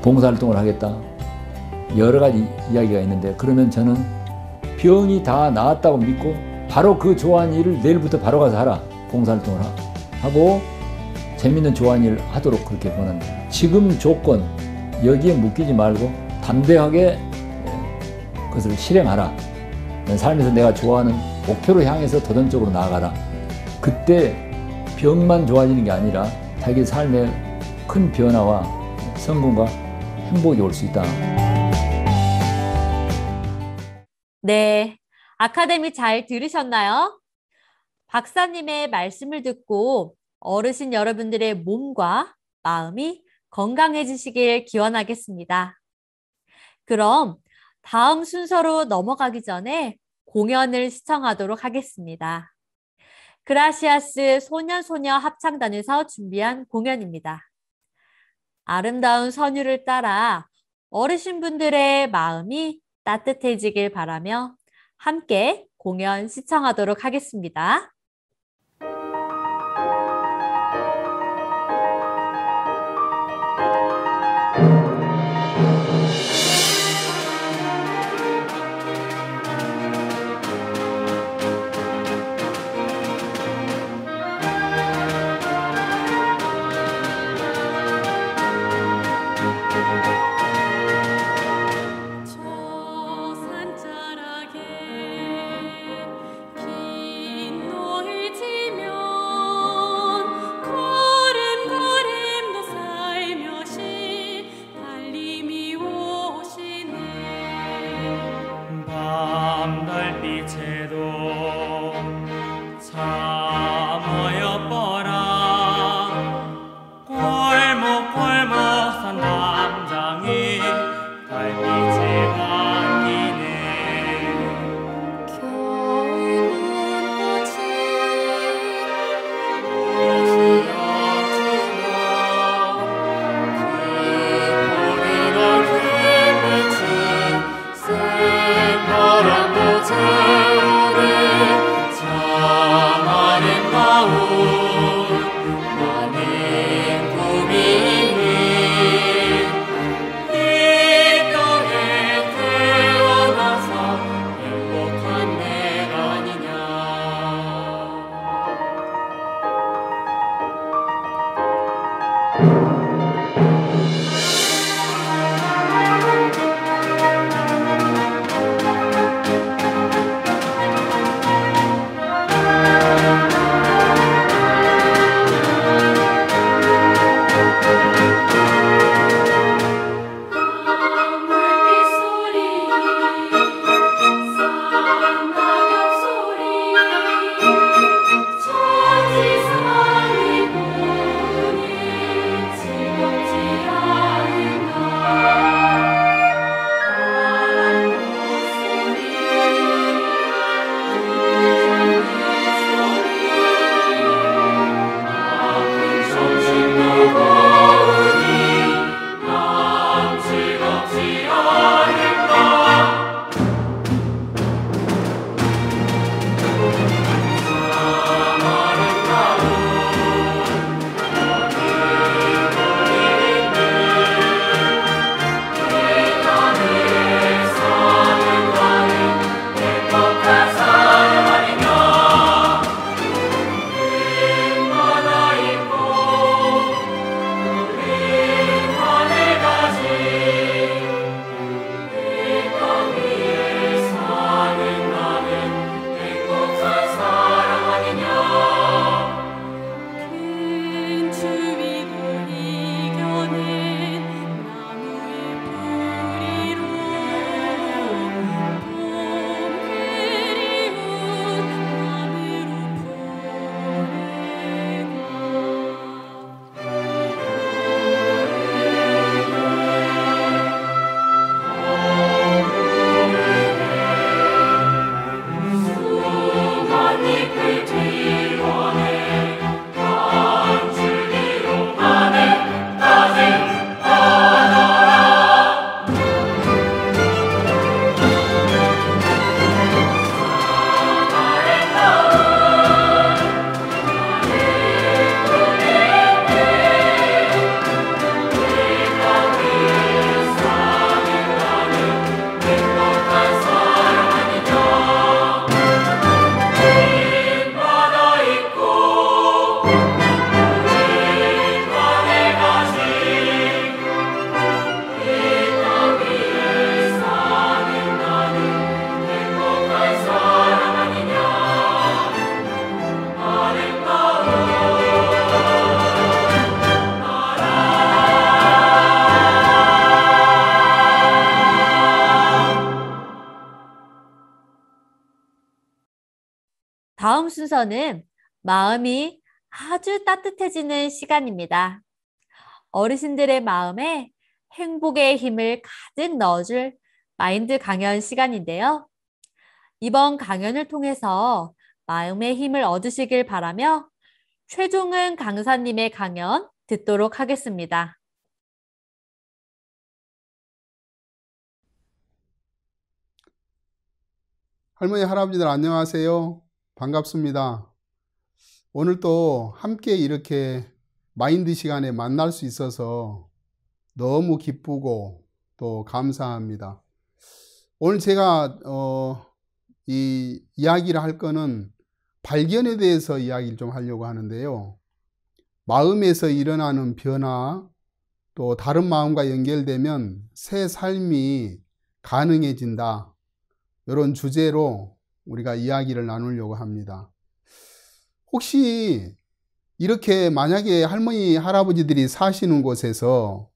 봉사활동을 하겠다. 여러 가지 이야기가 있는데 그러면 저는 병이 다 나았다고 믿고 바로 그 좋아하는 일을 내일부터 바로 가서 하라. 봉사활동을 하고 재밌는 좋아하는 일을 하도록 그렇게 권합니다. 지금 조건 여기에 묶이지 말고 담대하게 그것을 실행하라. 삶에서 내가 좋아하는 목표를 향해서 도전적으로 나아가라. 그때 병만 좋아지는 게 아니라 자기 삶에 큰 변화와 성공과 행복이 올 수 있다. 네, 아카데미 잘 들으셨나요? 박사님의 말씀을 듣고 어르신 여러분들의 몸과 마음이 건강해지시길 기원하겠습니다. 그럼 다음 순서로 넘어가기 전에 공연을 시청하도록 하겠습니다. 그라시아스 소년소녀 합창단에서 준비한 공연입니다. 아름다운 선율을 따라 어르신분들의 마음이 따뜻해지길 바라며 함께 공연 시청하도록 하겠습니다. 저 산자락에 긴 노 다음 순서는 마음이 아주 따뜻해지는 시간입니다. 어르신들의 마음에 행복의 힘을 가득 넣어줄 마인드 강연 시간인데요. 이번 강연을 통해서 마음의 힘을 얻으시길 바라며 최종은 강사님의 강연 듣도록 하겠습니다. 할머니, 할아버지들 안녕하세요. 반갑습니다. 오늘 또 함께 이렇게 마인드 시간에 만날 수 있어서 너무 기쁘고 또 감사합니다. 오늘 제가 이 이야기를 할 거는 발견에 대해서 이야기를 좀 하려고 하는데요. 마음에서 일어나는 변화, 또 다른 마음과 연결되면 새 삶이 가능해진다. 이런 주제로 우리가 이야기를 나누려고 합니다. 혹시 이렇게 만약에 할머니, 할아버지들이 사시는 곳에서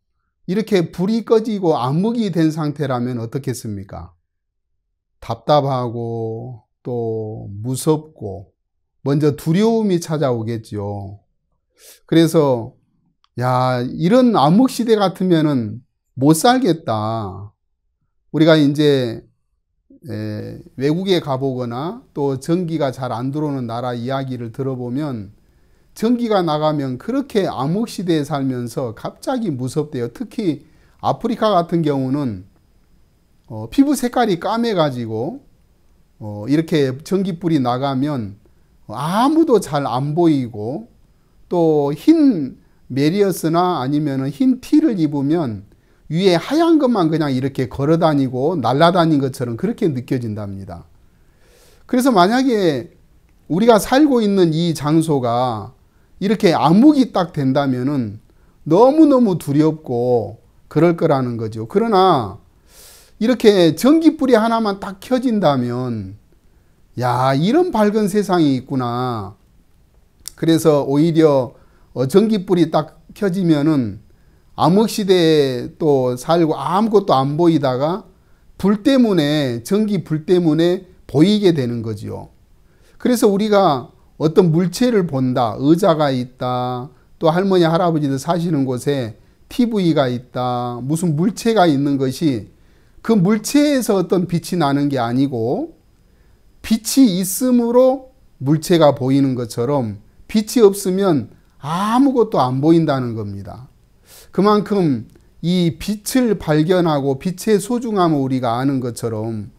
이렇게 불이 꺼지고 암흑이 된 상태라면 어떻겠습니까? 답답하고 또 무섭고 먼저 두려움이 찾아오겠죠. 그래서 이런 암흑 시대 같으면은 못 살겠다. 우리가 이제 외국에 가보거나 또 전기가 잘 안 들어오는 나라 이야기를 들어보면 전기가 나가면 그렇게 암흑 시대에 살면서 갑자기 무섭대요. 특히 아프리카 같은 경우는 피부 색깔이 까매가지고 이렇게 전기불이 나가면 아무도 잘 안 보이고 또 흰 메리어스나 아니면 흰 티를 입으면 위에 하얀 것만 그냥 이렇게 걸어다니고 날아다닌 것처럼 그렇게 느껴진답니다. 그래서 만약에 우리가 살고 있는 이 장소가 이렇게 암흑이 딱 된다면은 너무너무 두렵고 그럴 거라는 거죠. 그러나 이렇게 전기불이 하나만 딱 켜진다면 이런 밝은 세상이 있구나. 그래서 오히려 전기불이 딱 켜지면은 암흑시대에 또 살고 아무것도 안 보이다가 전기 불 때문에 보이게 되는 거지요. 그래서 우리가 어떤 물체를 본다. 의자가 있다. 또 할머니, 할아버지들 사시는 곳에 TV가 있다. 무슨 물체가 있는 것이 그 물체에서 어떤 빛이 나는 게 아니고 빛이 있음으로 물체가 보이는 것처럼 빛이 없으면 아무것도 안 보인다는 겁니다. 그만큼 이 빛을 발견하고 빛의 소중함을 우리가 아는 것처럼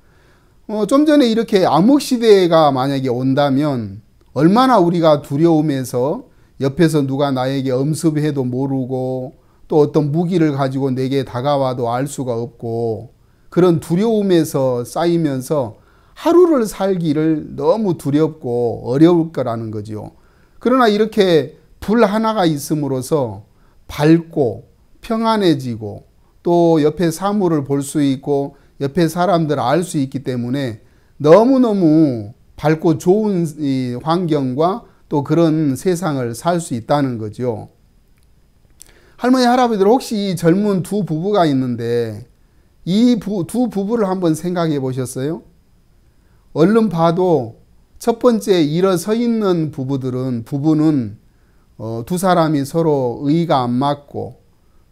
좀 전에 이렇게 암흑시대가 만약에 온다면 얼마나 우리가 두려움에서 옆에서 누가 나에게 엄습해도 모르고 또 어떤 무기를 가지고 내게 다가와도 알 수가 없고 그런 두려움에서 쌓이면서 하루를 살기를 너무 두렵고 어려울 거라는 거죠. 그러나 이렇게 불 하나가 있음으로써 밝고 평안해지고 또 옆에 사물을 볼 수 있고 옆에 사람들을 알 수 있기 때문에 너무너무 밝고 좋은 이 환경과 또 그런 세상을 살 수 있다는 거죠. 할머니, 할아버지들 혹시 이 젊은 두 부부가 있는데 이 두 부부를 한번 생각해 보셨어요? 얼른 봐도 첫 번째 일어서 있는 부부는 두 사람이 서로 의가 안 맞고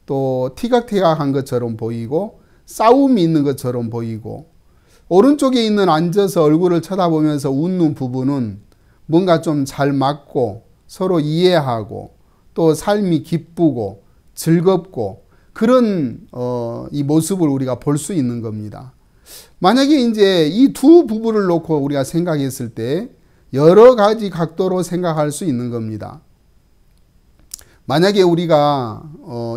또 티격태격한 것처럼 보이고 싸움이 있는 것처럼 보이고 오른쪽에 있는 앉아서 얼굴을 쳐다보면서 웃는 부부는 뭔가 좀 잘 맞고 서로 이해하고 또 삶이 기쁘고 즐겁고 그런 이 모습을 우리가 볼 수 있는 겁니다. 만약에 이제 이 두 부부를 놓고 우리가 생각했을 때 여러 가지 각도로 생각할 수 있는 겁니다. 만약에 우리가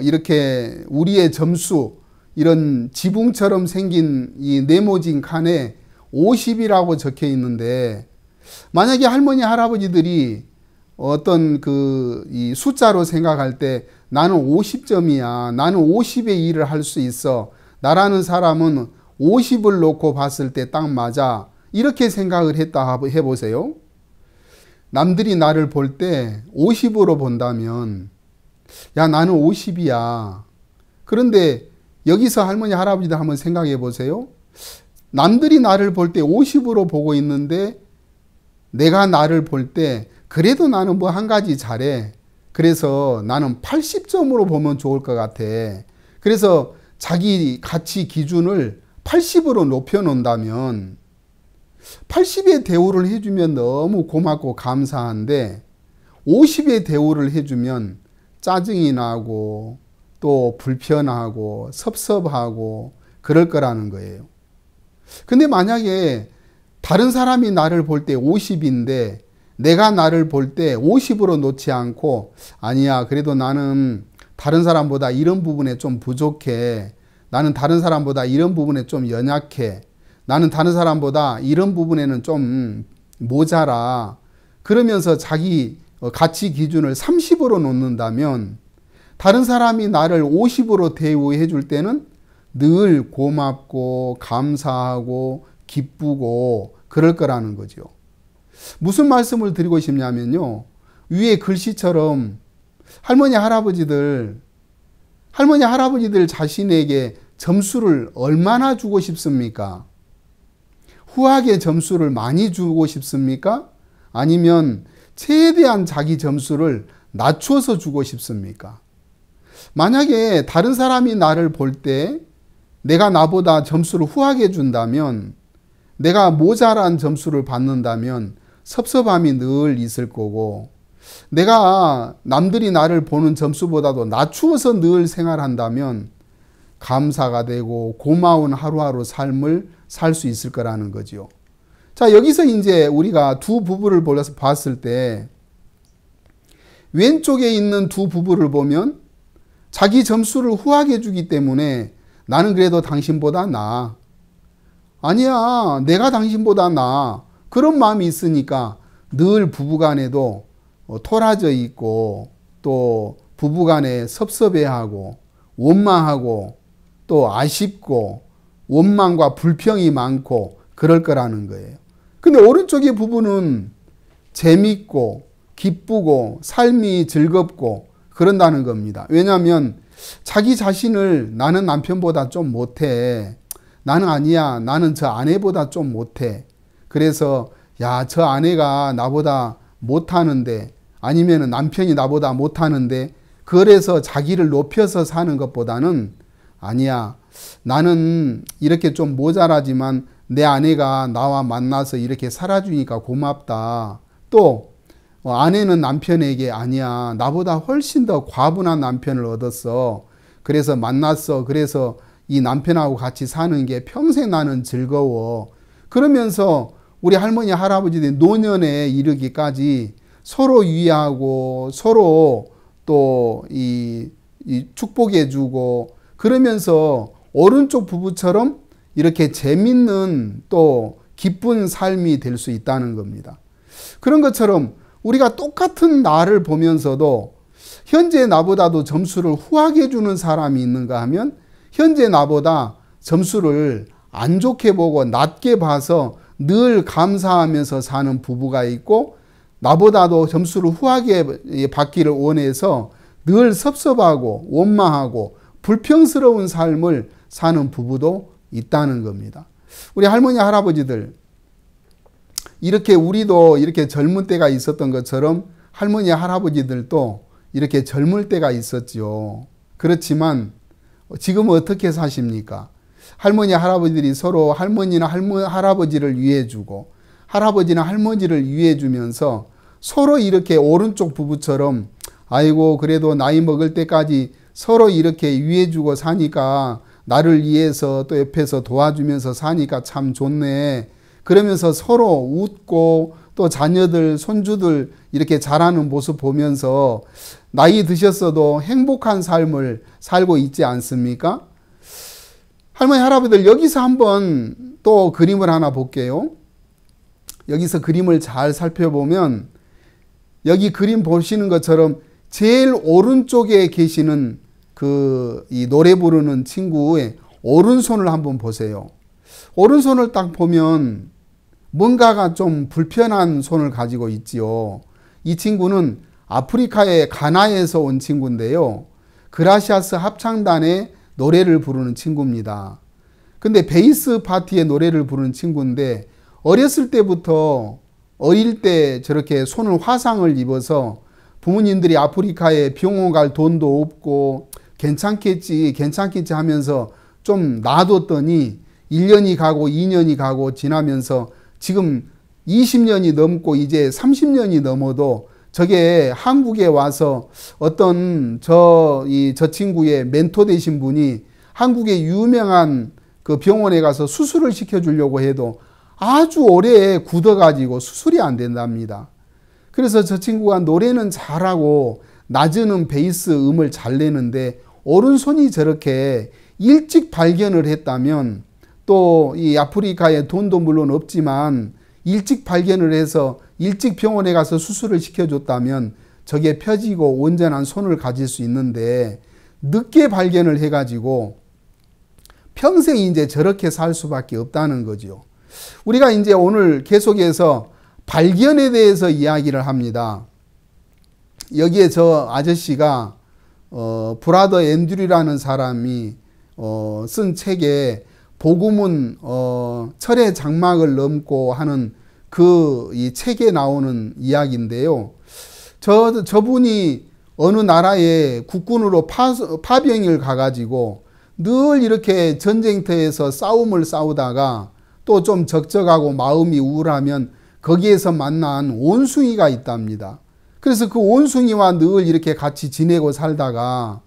이렇게 우리의 점수 이런 지붕처럼 생긴 이 네모진 칸에 50이라고 적혀 있는데 만약에 할머니, 할아버지들이 어떤 이 숫자로 생각할 때 나는 50점이야. 나는 50의 일을 할 수 있어. 나라는 사람은 50을 놓고 봤을 때 딱 맞아. 이렇게 생각을 했다 해보세요. 남들이 나를 볼 때 50으로 본다면 나는 50이야. 그런데 여기서 할머니, 할아버지들 한번 생각해 보세요. 남들이 나를 볼 때 50으로 보고 있는데 내가 나를 볼 때 그래도 나는 뭐 한 가지 잘해. 그래서 나는 80점으로 보면 좋을 것 같아. 그래서 자기 가치 기준을 80으로 높여놓는다면 80의 대우를 해주면 너무 고맙고 감사한데 50의 대우를 해주면 짜증이 나고 또 불편하고 섭섭하고 그럴 거라는 거예요. 근데 만약에 다른 사람이 나를 볼 때 50인데 내가 나를 볼 때 50으로 놓지 않고 아니야, 그래도 나는 다른 사람보다 이런 부분에 좀 부족해. 나는 다른 사람보다 이런 부분에 좀 연약해. 나는 다른 사람보다 이런 부분에는 좀 모자라. 그러면서 자기 가치 기준을 30으로 놓는다면 다른 사람이 나를 50으로 대우해 줄 때는 늘 고맙고 감사하고 기쁘고 그럴 거라는 거죠. 무슨 말씀을 드리고 싶냐면요. 위에 글씨처럼 할머니 할아버지들 자신에게 점수를 얼마나 주고 싶습니까? 후하게 점수를 많이 주고 싶습니까? 아니면 최대한 자기 점수를 낮춰서 주고 싶습니까? 만약에 다른 사람이 나를 볼 때 내가 나보다 점수를 후하게 준다면, 내가 모자란 점수를 받는다면 섭섭함이 늘 있을 거고, 내가 남들이 나를 보는 점수보다도 낮추어서 늘 생활한다면 감사가 되고 고마운 하루하루 삶을 살 수 있을 거라는 거죠. 자, 여기서 이제 우리가 두 부부를 봤을 때 왼쪽에 있는 두 부부를 보면 자기 점수를 후하게 주기 때문에 나는 그래도 당신보다 나아. 아니야, 내가 당신보다 나아. 그런 마음이 있으니까 늘 부부간에도 토라져 있고 또 부부간에 섭섭해하고 원망하고 또 아쉽고 원망과 불평이 많고 그럴 거라는 거예요. 근데 오른쪽의 부부는 재밌고 기쁘고 삶이 즐겁고 그런다는 겁니다. 왜냐하면 자기 자신을 나는 남편보다 좀 못해. 나는 아니야. 나는 저 아내보다 좀 못해. 그래서 야, 저 아내가 나보다 못하는데 아니면 남편이 나보다 못하는데 그래서 자기를 높여서 사는 것보다는 아니야. 나는 이렇게 좀 모자라지만 내 아내가 나와 만나서 이렇게 살아주니까 고맙다. 또 아내는 남편에게 아니야. 나보다 훨씬 더 과분한 남편을 얻었어. 그래서 만났어. 그래서 이 남편하고 같이 사는 게 평생 나는 즐거워. 그러면서 우리 할머니 할아버지들이 노년에 이르기까지 서로 위하고 서로 또 이 축복해주고 그러면서 오른쪽 부부처럼 이렇게 재밌는 또 기쁜 삶이 될 수 있다는 겁니다. 그런 것처럼 우리가 똑같은 나를 보면서도 현재 나보다도 점수를 후하게 주는 사람이 있는가 하면 현재 나보다 점수를 안 좋게 보고 낮게 봐서 늘 감사하면서 사는 부부가 있고, 나보다도 점수를 후하게 받기를 원해서 늘 섭섭하고 원망하고 불평스러운 삶을 사는 부부도 있다는 겁니다. 우리 할머니 할아버지들, 이렇게 우리도 이렇게 젊은 때가 있었던 것처럼 할머니 할아버지들도 이렇게 젊을 때가 있었죠. 그렇지만 지금은 어떻게 사십니까? 할머니 할아버지들이 서로 할머니나 할아버지를 위해주고 할아버지나 할머니를 위해주면서 서로 이렇게 오른쪽 부부처럼 아이고 그래도 나이 먹을 때까지 서로 이렇게 위해주고 사니까 나를 위해서 또 옆에서 도와주면서 사니까 참 좋네. 그러면서 서로 웃고 또 자녀들 손주들 이렇게 자라는 모습 보면서 나이 드셨어도 행복한 삶을 살고 있지 않습니까? 할머니 할아버지들, 여기서 한번 또 그림을 하나 볼게요. 여기서 그림을 잘 살펴보면 여기 그림 보시는 것처럼 제일 오른쪽에 계시는 이 노래 부르는 친구의 오른손을 한번 보세요. 오른손을 딱 보면 뭔가가 좀 불편한 손을 가지고 있지요. 이 친구는 아프리카의 가나에서 온 친구인데요. 그라시아스 합창단의 노래를 부르는 친구입니다. 근데 베이스 파티의 노래를 부르는 친구인데 어렸을 때부터 어릴 때 저렇게 손을 화상을 입어서 부모님들이 아프리카에 병원 갈 돈도 없고 괜찮겠지 하면서 좀 놔뒀더니 1년이 가고 2년이 가고 지나면서 지금 20년이 넘고 이제 30년이 넘어도 저게 한국에 와서 어떤 저 친구의 멘토 되신 분이 한국의 유명한 그 병원에 가서 수술을 시켜주려고 해도 아주 오래 굳어가지고 수술이 안 된답니다. 그래서 저 친구가 노래는 잘하고 낮은 베이스 음을 잘 내는데 오른손이 저렇게 일찍 발견을 했다면 또 이 아프리카에 돈도 물론 없지만 일찍 발견을 해서 일찍 병원에 가서 수술을 시켜줬다면 저게 펴지고 온전한 손을 가질 수 있는데 늦게 발견을 해가지고 평생 이제 저렇게 살 수밖에 없다는 거죠. 우리가 이제 오늘 계속해서 발견에 대해서 이야기를 합니다. 여기에 저 아저씨가 브라더 앤드류라는 사람이 쓴 책에 복음은 철의 장막을 넘고 하는 이 책에 나오는 이야기인데요. 저분이 어느 나라에 국군으로 파병을 가가지고 늘 이렇게 전쟁터에서 싸움을 싸우다가 또 좀 적적하고 마음이 우울하면 거기에서 만난 원숭이가 있답니다. 그래서 그 원숭이와 늘 이렇게 같이 지내고 살다가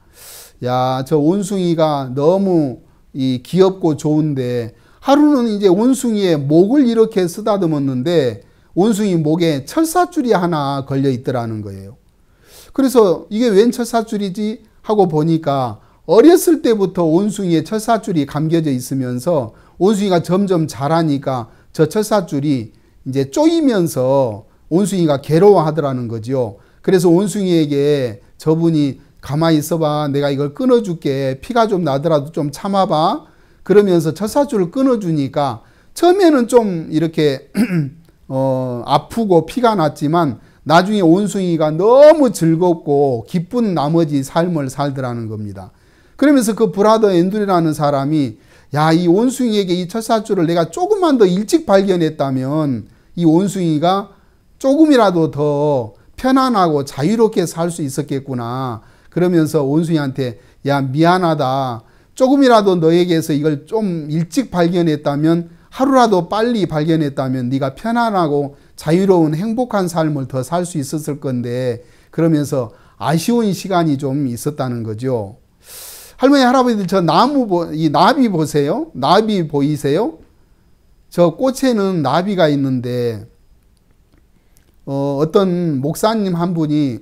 야, 저 원숭이가 너무 귀엽고 좋은데 하루는 이제 원숭이의 목을 이렇게 쓰다듬었는데 원숭이 목에 철사줄이 하나 걸려 있더라는 거예요. 그래서 이게 웬 철사줄이지 하고 보니까 어렸을 때부터 원숭이의 철사줄이 감겨져 있으면서 원숭이가 점점 자라니까 저 철사줄이 이제 쪼이면서 원숭이가 괴로워하더라는 거죠. 그래서 원숭이에게 저분이 가만히 있어봐, 내가 이걸 끊어줄게, 피가 좀 나더라도 좀 참아봐, 그러면서 철사줄을 끊어주니까 처음에는 좀 이렇게 아프고 피가 났지만 나중에 원숭이가 너무 즐겁고 기쁜 나머지 삶을 살더라는 겁니다. 그러면서 그 브라더 앤드류라는 사람이 야, 이 원숭이에게 이 철사줄을 내가 조금만 더 일찍 발견했다면 이 원숭이가 조금이라도 더 편안하고 자유롭게 살 수 있었겠구나. 그러면서 원숭이한테 야, 미안하다. 조금이라도 너에게서 이걸 좀 일찍 발견했다면, 하루라도 빨리 발견했다면 네가 편안하고 자유로운 행복한 삶을 더 살 수 있었을 건데, 그러면서 아쉬운 시간이 좀 있었다는 거죠. 할머니, 할아버지들, 저 이 나비 보세요. 나비 보이세요? 저 꽃에는 나비가 있는데, 어떤 목사님 한 분이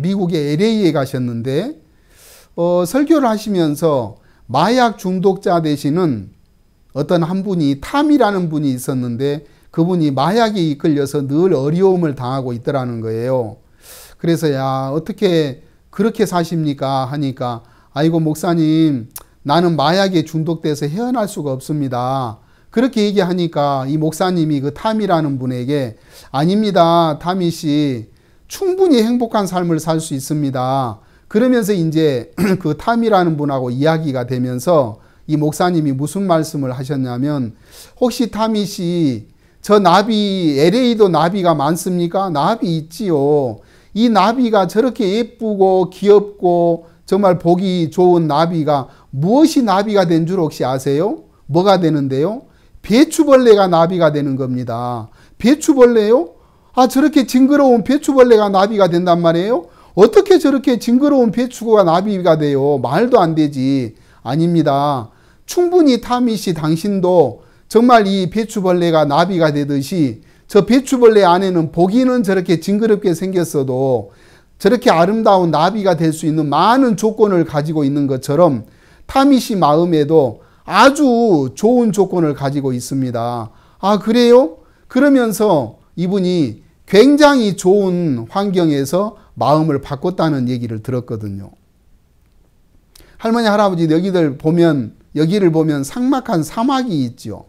미국의 LA에 가셨는데, 설교를 하시면서 마약 중독자 되시는 어떤 한 분이, 탐이라는 분이 있었는데, 그분이 마약에 이끌려서 늘 어려움을 당하고 있더라는 거예요. 그래서 야, 어떻게 그렇게 사십니까? 하니까, 아이고 목사님, 나는 마약에 중독돼서 헤어날 수가 없습니다. 그렇게 얘기하니까 이 목사님이 그 탐이라는 분에게 아닙니다, 탐이 씨, 충분히 행복한 삶을 살 수 있습니다. 그러면서 이제 그 탐이라는 분하고 이야기가 되면서 이 목사님이 무슨 말씀을 하셨냐면, 혹시 탐이 씨, 저 나비, LA도 나비가 많습니까? 나비 있지요. 이 나비가 저렇게 예쁘고 귀엽고 정말 보기 좋은 나비가 무엇이 나비가 된 줄 혹시 아세요? 뭐가 되는데요? 배추벌레가 나비가 되는 겁니다. 배추벌레요? 아, 저렇게 징그러운 배추벌레가 나비가 된단 말이에요? 어떻게 저렇게 징그러운 배추가 나비가 돼요? 말도 안 되지. 아닙니다. 충분히 타미 씨, 당신도 정말 이 배추벌레가 나비가 되듯이 저 배추벌레 안에는 보기는 저렇게 징그럽게 생겼어도 저렇게 아름다운 나비가 될 수 있는 많은 조건을 가지고 있는 것처럼 타미 씨 마음에도 아주 좋은 조건을 가지고 있습니다. 아, 그래요? 그러면서 이분이 굉장히 좋은 환경에서 마음을 바꿨다는 얘기를 들었거든요. 할머니, 할아버지, 여기를 보면 삭막한 사막이 있죠.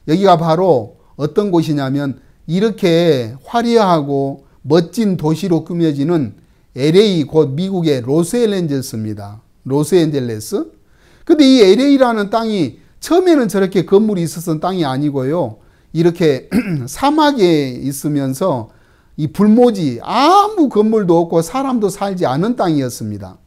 여기가 바로 어떤 곳이냐면 이렇게 화려하고 멋진 도시로 꾸며지는 LA, 곧 미국의 로스앤젤레스입니다. 로스앤젤레스. 근데 이 LA라는 땅이 처음에는 저렇게 건물이 있었던 땅이 아니고요. 이렇게 사막에 있으면서 이 불모지 아무 건물도 없고 사람도 살지 않은 땅이었습니다.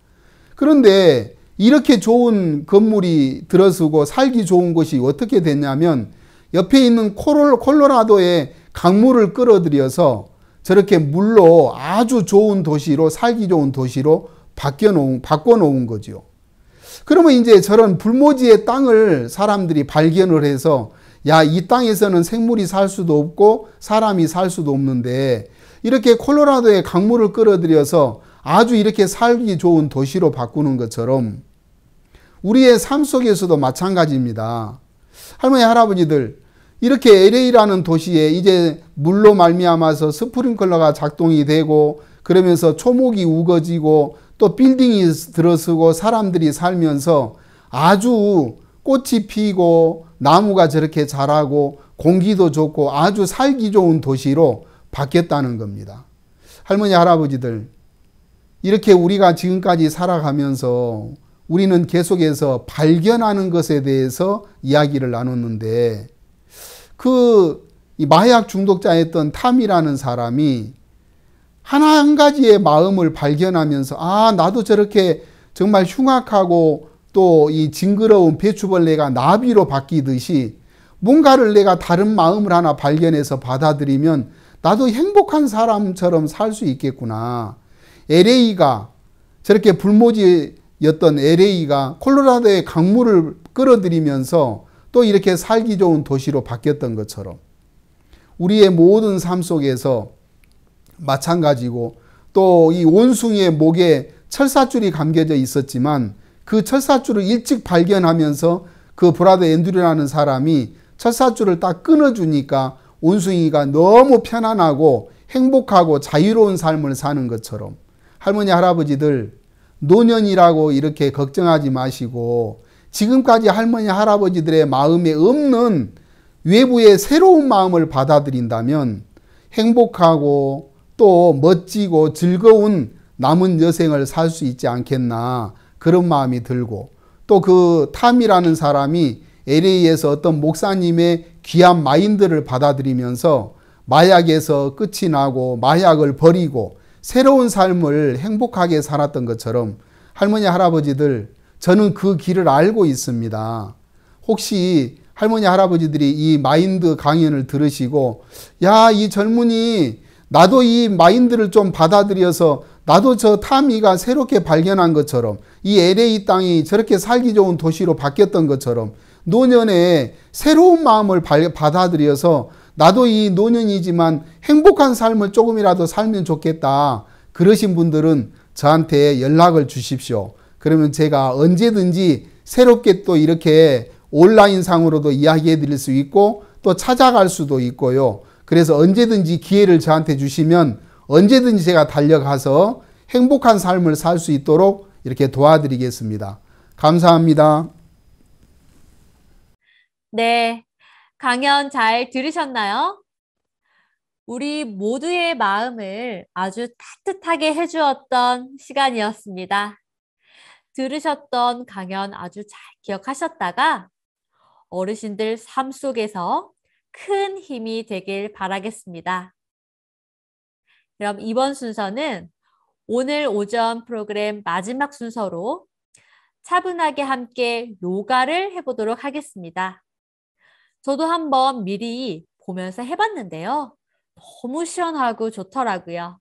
그런데 이렇게 좋은 건물이 들어서고 살기 좋은 곳이 어떻게 됐냐면 옆에 있는 콜로라도의 강물을 끌어들여서 저렇게 물로 아주 좋은 도시로 살기 좋은 도시로 바꿔놓은 거죠. 그러면 이제 저런 불모지의 땅을 사람들이 발견을 해서 야, 이 땅에서는 생물이 살 수도 없고 사람이 살 수도 없는데 이렇게 콜로라도의 강물을 끌어들여서 아주 이렇게 살기 좋은 도시로 바꾸는 것처럼 우리의 삶 속에서도 마찬가지입니다. 할머니, 할아버지들, 이렇게 LA라는 도시에 이제 물로 말미암아서 스프링클러가 작동이 되고 그러면서 초목이 우거지고 또 빌딩이 들어서고 사람들이 살면서 아주 꽃이 피고 나무가 저렇게 자라고 공기도 좋고 아주 살기 좋은 도시로 바뀌었다는 겁니다. 할머니, 할아버지들, 이렇게 우리가 지금까지 살아가면서 우리는 계속해서 발견하는 것에 대해서 이야기를 나눴는데 이 마약 중독자였던 탐이라는 사람이 한 가지의 마음을 발견하면서 아, 나도 저렇게 정말 흉악하고 또 이 징그러운 배추벌레가 나비로 바뀌듯이 뭔가를 내가 다른 마음을 하나 발견해서 받아들이면 나도 행복한 사람처럼 살 수 있겠구나. LA가 저렇게 불모지였던 LA가 콜로라도의 강물을 끌어들이면서 또 이렇게 살기 좋은 도시로 바뀌었던 것처럼 우리의 모든 삶 속에서 마찬가지고 또 이 원숭이의 목에 철사줄이 감겨져 있었지만 그 철사줄을 일찍 발견하면서 그 브라더 앤드류라는 사람이 철사줄을 딱 끊어주니까 원숭이가 너무 편안하고 행복하고 자유로운 삶을 사는 것처럼 할머니, 할아버지들, 노년이라고 이렇게 걱정하지 마시고 지금까지 할머니, 할아버지들의 마음에 없는 외부의 새로운 마음을 받아들인다면 행복하고 또 멋지고 즐거운 남은 여생을 살 수 있지 않겠나 그런 마음이 들고 또 그 탐이라는 사람이 LA에서 어떤 목사님의 귀한 마인드를 받아들이면서 마약에서 끝이 나고 마약을 버리고 새로운 삶을 행복하게 살았던 것처럼 할머니, 할아버지들, 저는 그 길을 알고 있습니다. 혹시 할머니, 할아버지들이 이 마인드 강연을 들으시고 야, 이 젊은이 나도 이 마인드를 좀 받아들여서 나도 저 타미가 새롭게 발견한 것처럼 이 LA 땅이 저렇게 살기 좋은 도시로 바뀌었던 것처럼 노년에 새로운 마음을 받아들여서 나도 이 노년이지만 행복한 삶을 조금이라도 살면 좋겠다. 그러신 분들은 저한테 연락을 주십시오. 그러면 제가 언제든지 새롭게 또 이렇게 온라인상으로도 이야기해 드릴 수 있고 또 찾아갈 수도 있고요. 그래서 언제든지 기회를 저한테 주시면 언제든지 제가 달려가서 행복한 삶을 살 수 있도록 이렇게 도와드리겠습니다. 감사합니다. 네, 강연 잘 들으셨나요? 우리 모두의 마음을 아주 따뜻하게 해주었던 시간이었습니다. 들으셨던 강연 아주 잘 기억하셨다가 어르신들 삶 속에서 큰 힘이 되길 바라겠습니다. 그럼 이번 순서는 오늘 오전 프로그램 마지막 순서로 차분하게 함께 요가를 해보도록 하겠습니다. 저도 한번 미리 보면서 해봤는데요. 너무 시원하고 좋더라고요.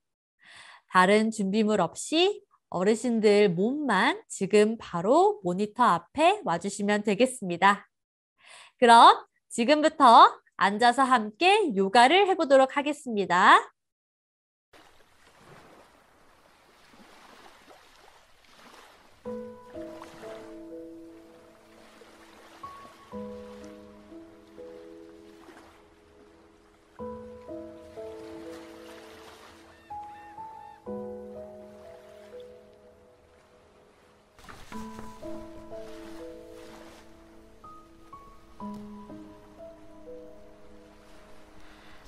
다른 준비물 없이 어르신들 몸만 지금 바로 모니터 앞에 와주시면 되겠습니다. 그럼 지금부터 앉아서 함께 요가를 해보도록 하겠습니다.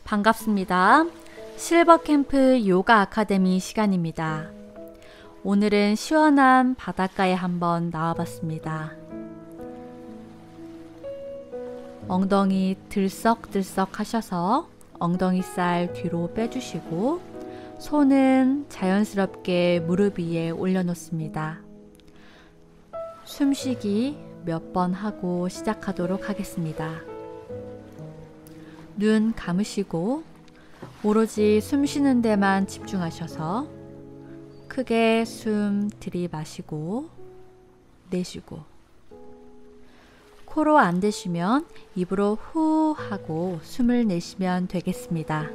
반갑습니다. 실버캠프 요가 아카데미 시간입니다. 오늘은 시원한 바닷가에 한번 나와봤습니다. 엉덩이 들썩들썩 하셔서 엉덩이 살 뒤로 빼주시고 손은 자연스럽게 무릎 위에 올려놓습니다. 숨쉬기 몇 번 하고 시작하도록 하겠습니다. 눈 감으시고 오로지 숨 쉬는 데만 집중하셔서 크게 숨 들이마시고 내쉬고 코로 안 되시면 입으로 후 하고 숨을 내쉬면 되겠습니다.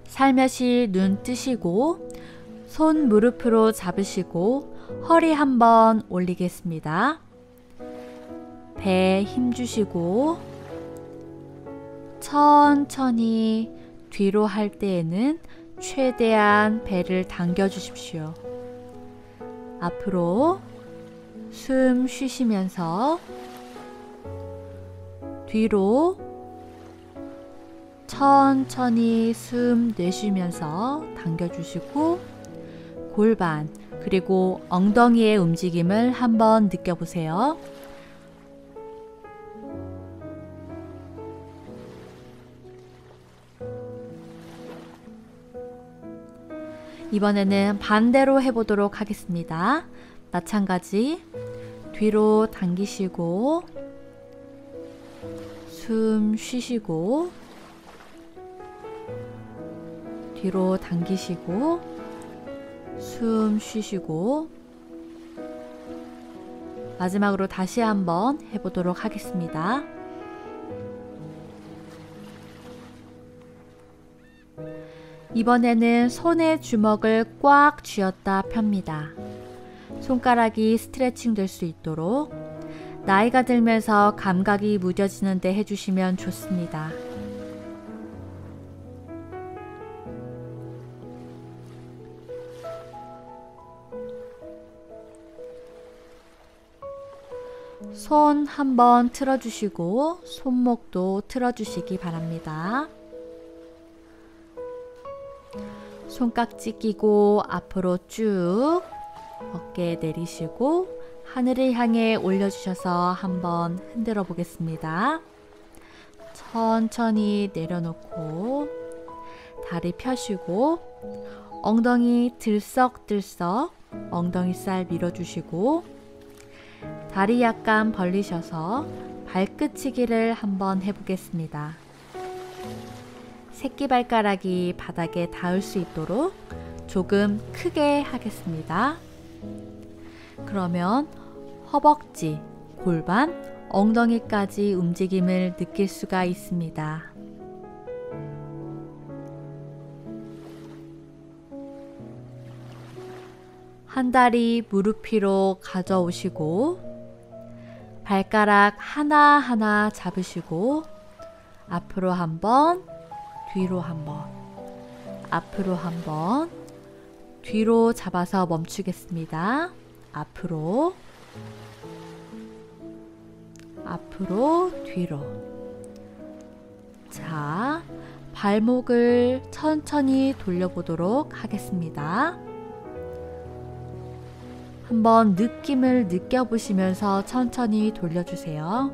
살며시 눈 뜨시고 손 무릎으로 잡으시고 허리 한번 올리겠습니다. 배에 힘 주시고 천천히 뒤로 할 때에는 최대한 배를 당겨 주십시오. 앞으로 숨 쉬시면서 뒤로 천천히 숨 내쉬면서 당겨주시고 골반 그리고 엉덩이의 움직임을 한번 느껴보세요. 이번에는 반대로 해보도록 하겠습니다. 마찬가지 뒤로 당기시고 숨 쉬시고 뒤로 당기시고 숨 쉬시고 마지막으로 다시 한번 해보도록 하겠습니다. 이번에는 손의 주먹을 꽉 쥐었다 펴니다. 손가락이 스트레칭 될 수 있도록 나이가 들면서 감각이 무뎌지는데 해주시면 좋습니다. 손 한번 틀어주시고 손목도 틀어주시기 바랍니다. 손깍지 끼고 앞으로 쭉 어깨 내리시고 하늘을 향해 올려주셔서 한번 흔들어 보겠습니다. 천천히 내려놓고 다리 펴시고 엉덩이 들썩들썩 엉덩이 살 밀어주시고 다리 약간 벌리셔서 발끝치기를 한번 해보겠습니다. 새끼발가락이 바닥에 닿을 수 있도록 조금 크게 하겠습니다. 그러면 허벅지, 골반, 엉덩이까지 움직임을 느낄 수가 있습니다. 한 다리 무릎 위로 가져오시고 발가락 하나하나 잡으시고 앞으로 한번, 뒤로 한번, 앞으로 한번, 뒤로 잡아서 멈추겠습니다. 앞으로, 앞으로, 뒤로. 자, 발목을 천천히 돌려보도록 하겠습니다. 한번 느낌을 느껴보시면서 천천히 돌려주세요.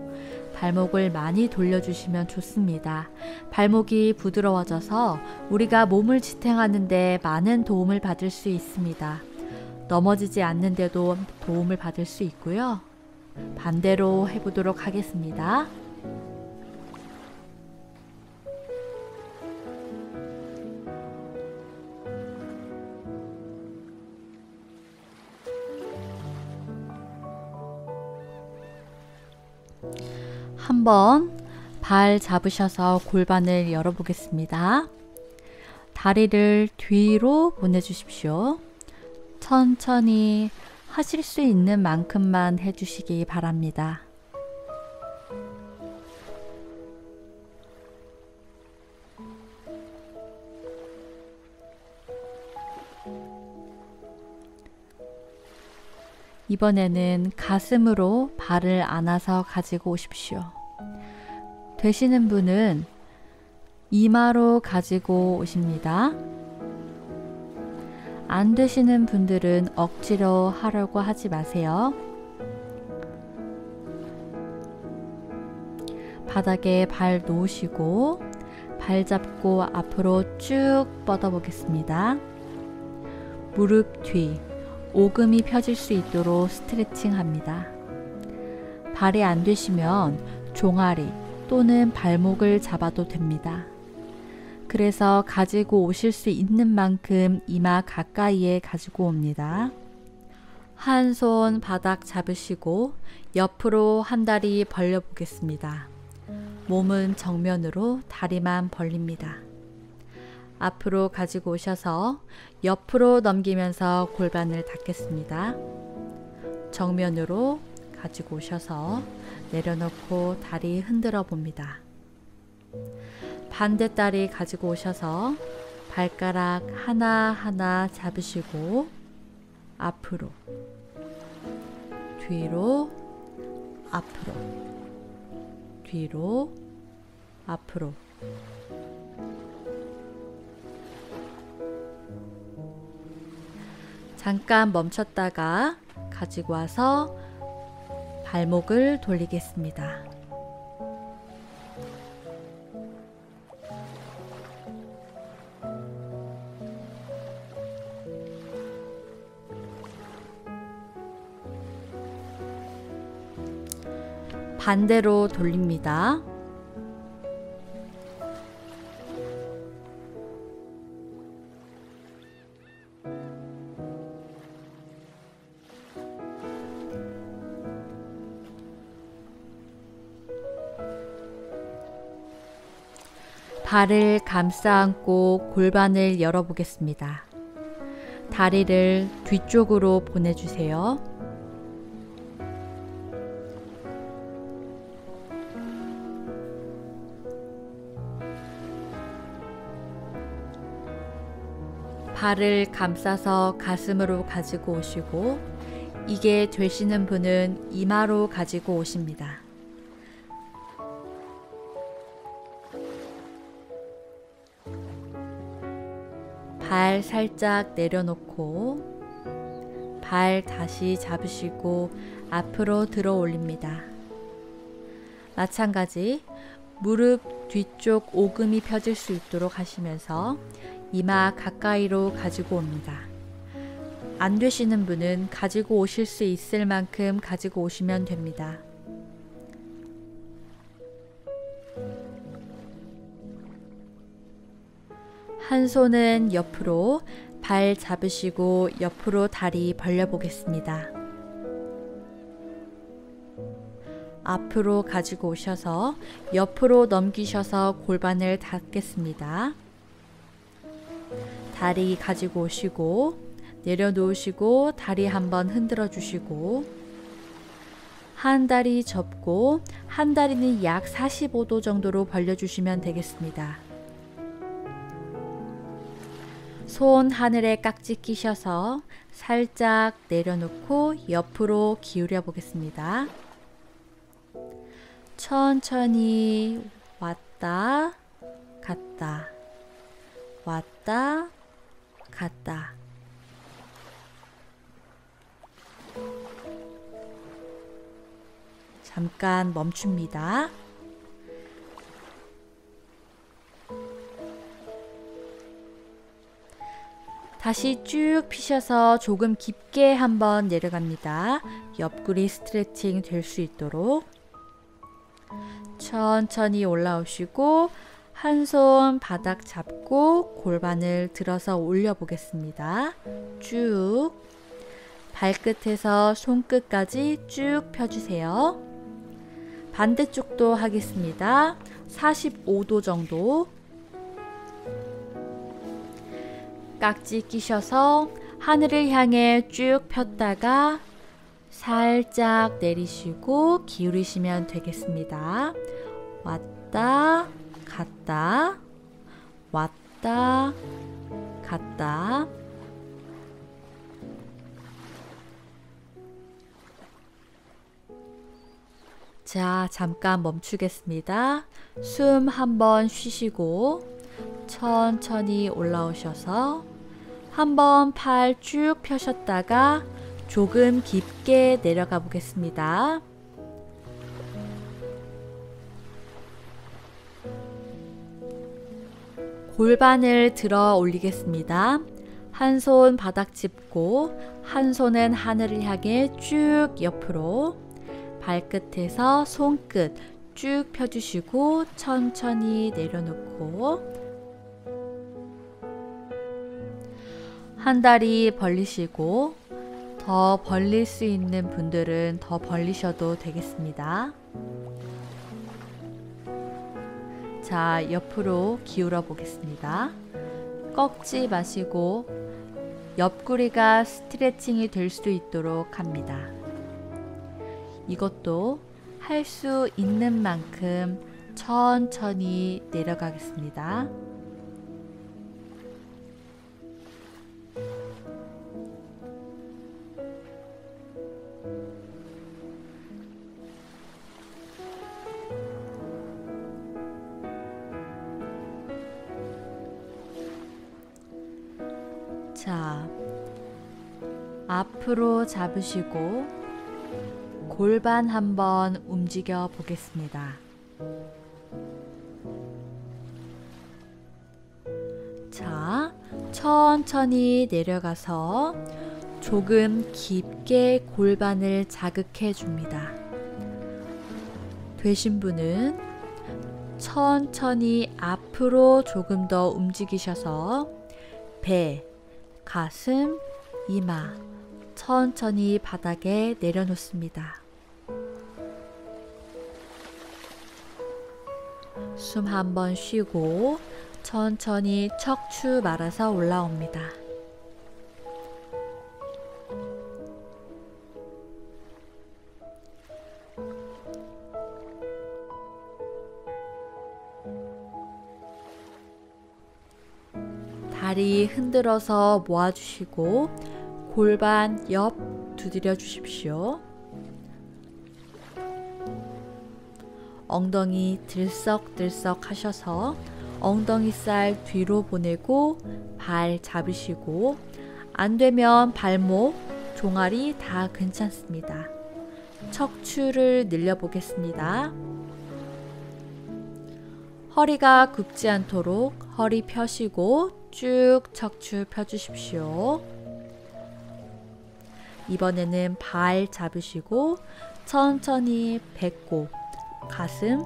발목을 많이 돌려주시면 좋습니다. 발목이 부드러워져서 우리가 몸을 지탱하는 데 많은 도움을 받을 수 있습니다. 넘어지지 않는데도 도움을 받을 수 있고요. 반대로 해보도록 하겠습니다. 한번 발 잡으셔서 골반을 열어보겠습니다. 다리를 뒤로 보내주십시오. 천천히 하실 수 있는 만큼만 해주시기 바랍니다. 이번에는 가슴으로 발을 안아서 가지고 오십시오. 되시는 분은 이마로 가지고 오십니다. 안 되시는 분들은 억지로 하려고 하지 마세요. 바닥에 발 놓으시고 발 잡고 앞으로 쭉 뻗어 보겠습니다. 무릎 뒤, 오금이 펴질 수 있도록 스트레칭 합니다. 발이 안 되시면 종아리 또는 발목을 잡아도 됩니다. 그래서 가지고 오실 수 있는 만큼 이마 가까이에 가지고 옵니다. 한 손 바닥 잡으시고 옆으로 한 다리 벌려 보겠습니다. 몸은 정면으로 다리만 벌립니다. 앞으로 가지고 오셔서 옆으로 넘기면서 골반을 닫겠습니다. 정면으로 가지고 오셔서 내려놓고 다리 흔들어 봅니다. 반대 다리 가지고 오셔서 발가락 하나하나 잡으시고 앞으로, 뒤로, 앞으로, 뒤로, 앞으로. 잠깐 멈췄다가 가지고 와서 발목을 돌리겠습니다. 반대로 돌립니다. 발을 감싸 안고 골반을 열어보겠습니다. 다리를 뒤쪽으로 보내주세요. 발을 감싸서 가슴으로 가지고 오시고 이게 되시는 분은 이마로 가지고 오십니다. 발 살짝 내려놓고 발 다시 잡으시고 앞으로 들어 올립니다. 마찬가지 무릎 뒤쪽 오금이 펴질 수 있도록 하시면서 이마 가까이로 가지고 옵니다. 안 되시는 분은 가지고 오실 수 있을 만큼 가지고 오시면 됩니다. 한 손은 옆으로 발 잡으시고 옆으로 다리 벌려 보겠습니다. 앞으로 가지고 오셔서 옆으로 넘기셔서 골반을 닫겠습니다. 다리 가지고 오시고 내려놓으시고 다리 한번 흔들어 주시고 한 다리 접고 한 다리는 약 45도 정도로 벌려주시면 되겠습니다. 손 하늘에 깍지 끼셔서 살짝 내려놓고 옆으로 기울여 보겠습니다. 천천히 왔다 갔다 왔다 갔다. 잠깐 멈춥니다. 다시 쭉 피셔서 조금 깊게 한번 내려갑니다. 옆구리 스트레칭 될 수 있도록 천천히 올라오시고 한 손 바닥 잡고 골반을 들어서 올려 보겠습니다. 쭉 발끝에서 손끝까지 쭉 펴주세요. 반대쪽도 하겠습니다. 45도 정도 깍지 끼셔서 하늘을 향해 쭉 폈다가 살짝 내리시고 기울이시면 되겠습니다. 왔다 갔다 왔다 갔다. 자, 잠깐 멈추겠습니다. 숨 한번 쉬시고 천천히 올라오셔서 한번 팔 쭉 펴셨다가 조금 깊게 내려가 보겠습니다. 골반을 들어 올리겠습니다. 한 손 바닥 짚고 한 손은 하늘을 향해 쭉 옆으로, 발끝에서 손끝 쭉 펴주시고 천천히 내려놓고, 한 다리 벌리시고 더 벌릴 수 있는 분들은 더 벌리셔도 되겠습니다. 자, 옆으로 기울어 보겠습니다. 꺾지 마시고 옆구리가 스트레칭이 될 수 있도록 합니다. 이것도 할 수 있는 만큼 천천히 내려가겠습니다. 자, 앞으로 잡으시고 골반 한번 움직여 보겠습니다. 자, 천천히 내려가서 조금 깊게 골반을 자극해 줍니다. 되신 분은 천천히 앞으로 조금 더 움직이셔서 배, 가슴, 이마 천천히 바닥에 내려놓습니다. 숨 한번 쉬고 천천히 척추 말아서 올라옵니다. 다리 흔들어서 모아주시고 골반 옆 두드려 주십시오. 엉덩이 들썩들썩 하셔서 엉덩이 살 뒤로 보내고 발 잡으시고, 안 되면 발목, 종아리 다 괜찮습니다. 척추를 늘려 보겠습니다. 허리가 굽지 않도록 허리 펴시고 쭉 척추 펴주십시오. 이번에는 발 잡으시고 천천히 배꼽, 가슴,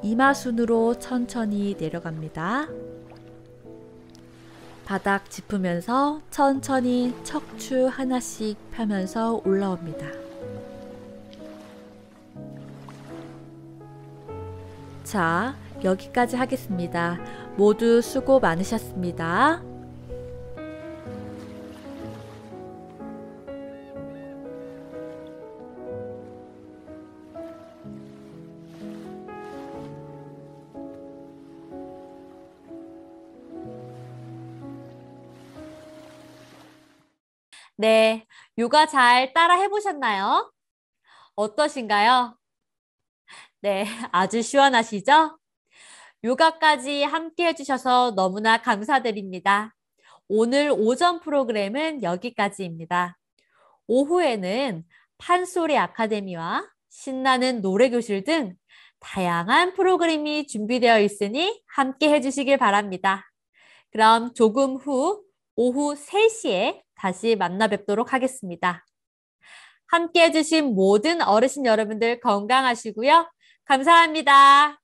이마순으로 천천히 내려갑니다. 바닥 짚으면서 천천히 척추 하나씩 펴면서 올라옵니다. 자, 여기까지 하겠습니다. 모두 수고 많으셨습니다. 네, 요가 잘 따라 해보셨나요? 어떠신가요? 네, 아주 시원하시죠? 요가까지 함께 해주셔서 너무나 감사드립니다. 오늘 오전 프로그램은 여기까지입니다. 오후에는 판소리 아카데미와 신나는 노래교실 등 다양한 프로그램이 준비되어 있으니 함께 해주시길 바랍니다. 그럼 조금 후 오후 3시에 다시 만나 뵙도록 하겠습니다. 함께 해주신 모든 어르신 여러분들 건강하시고요. 감사합니다.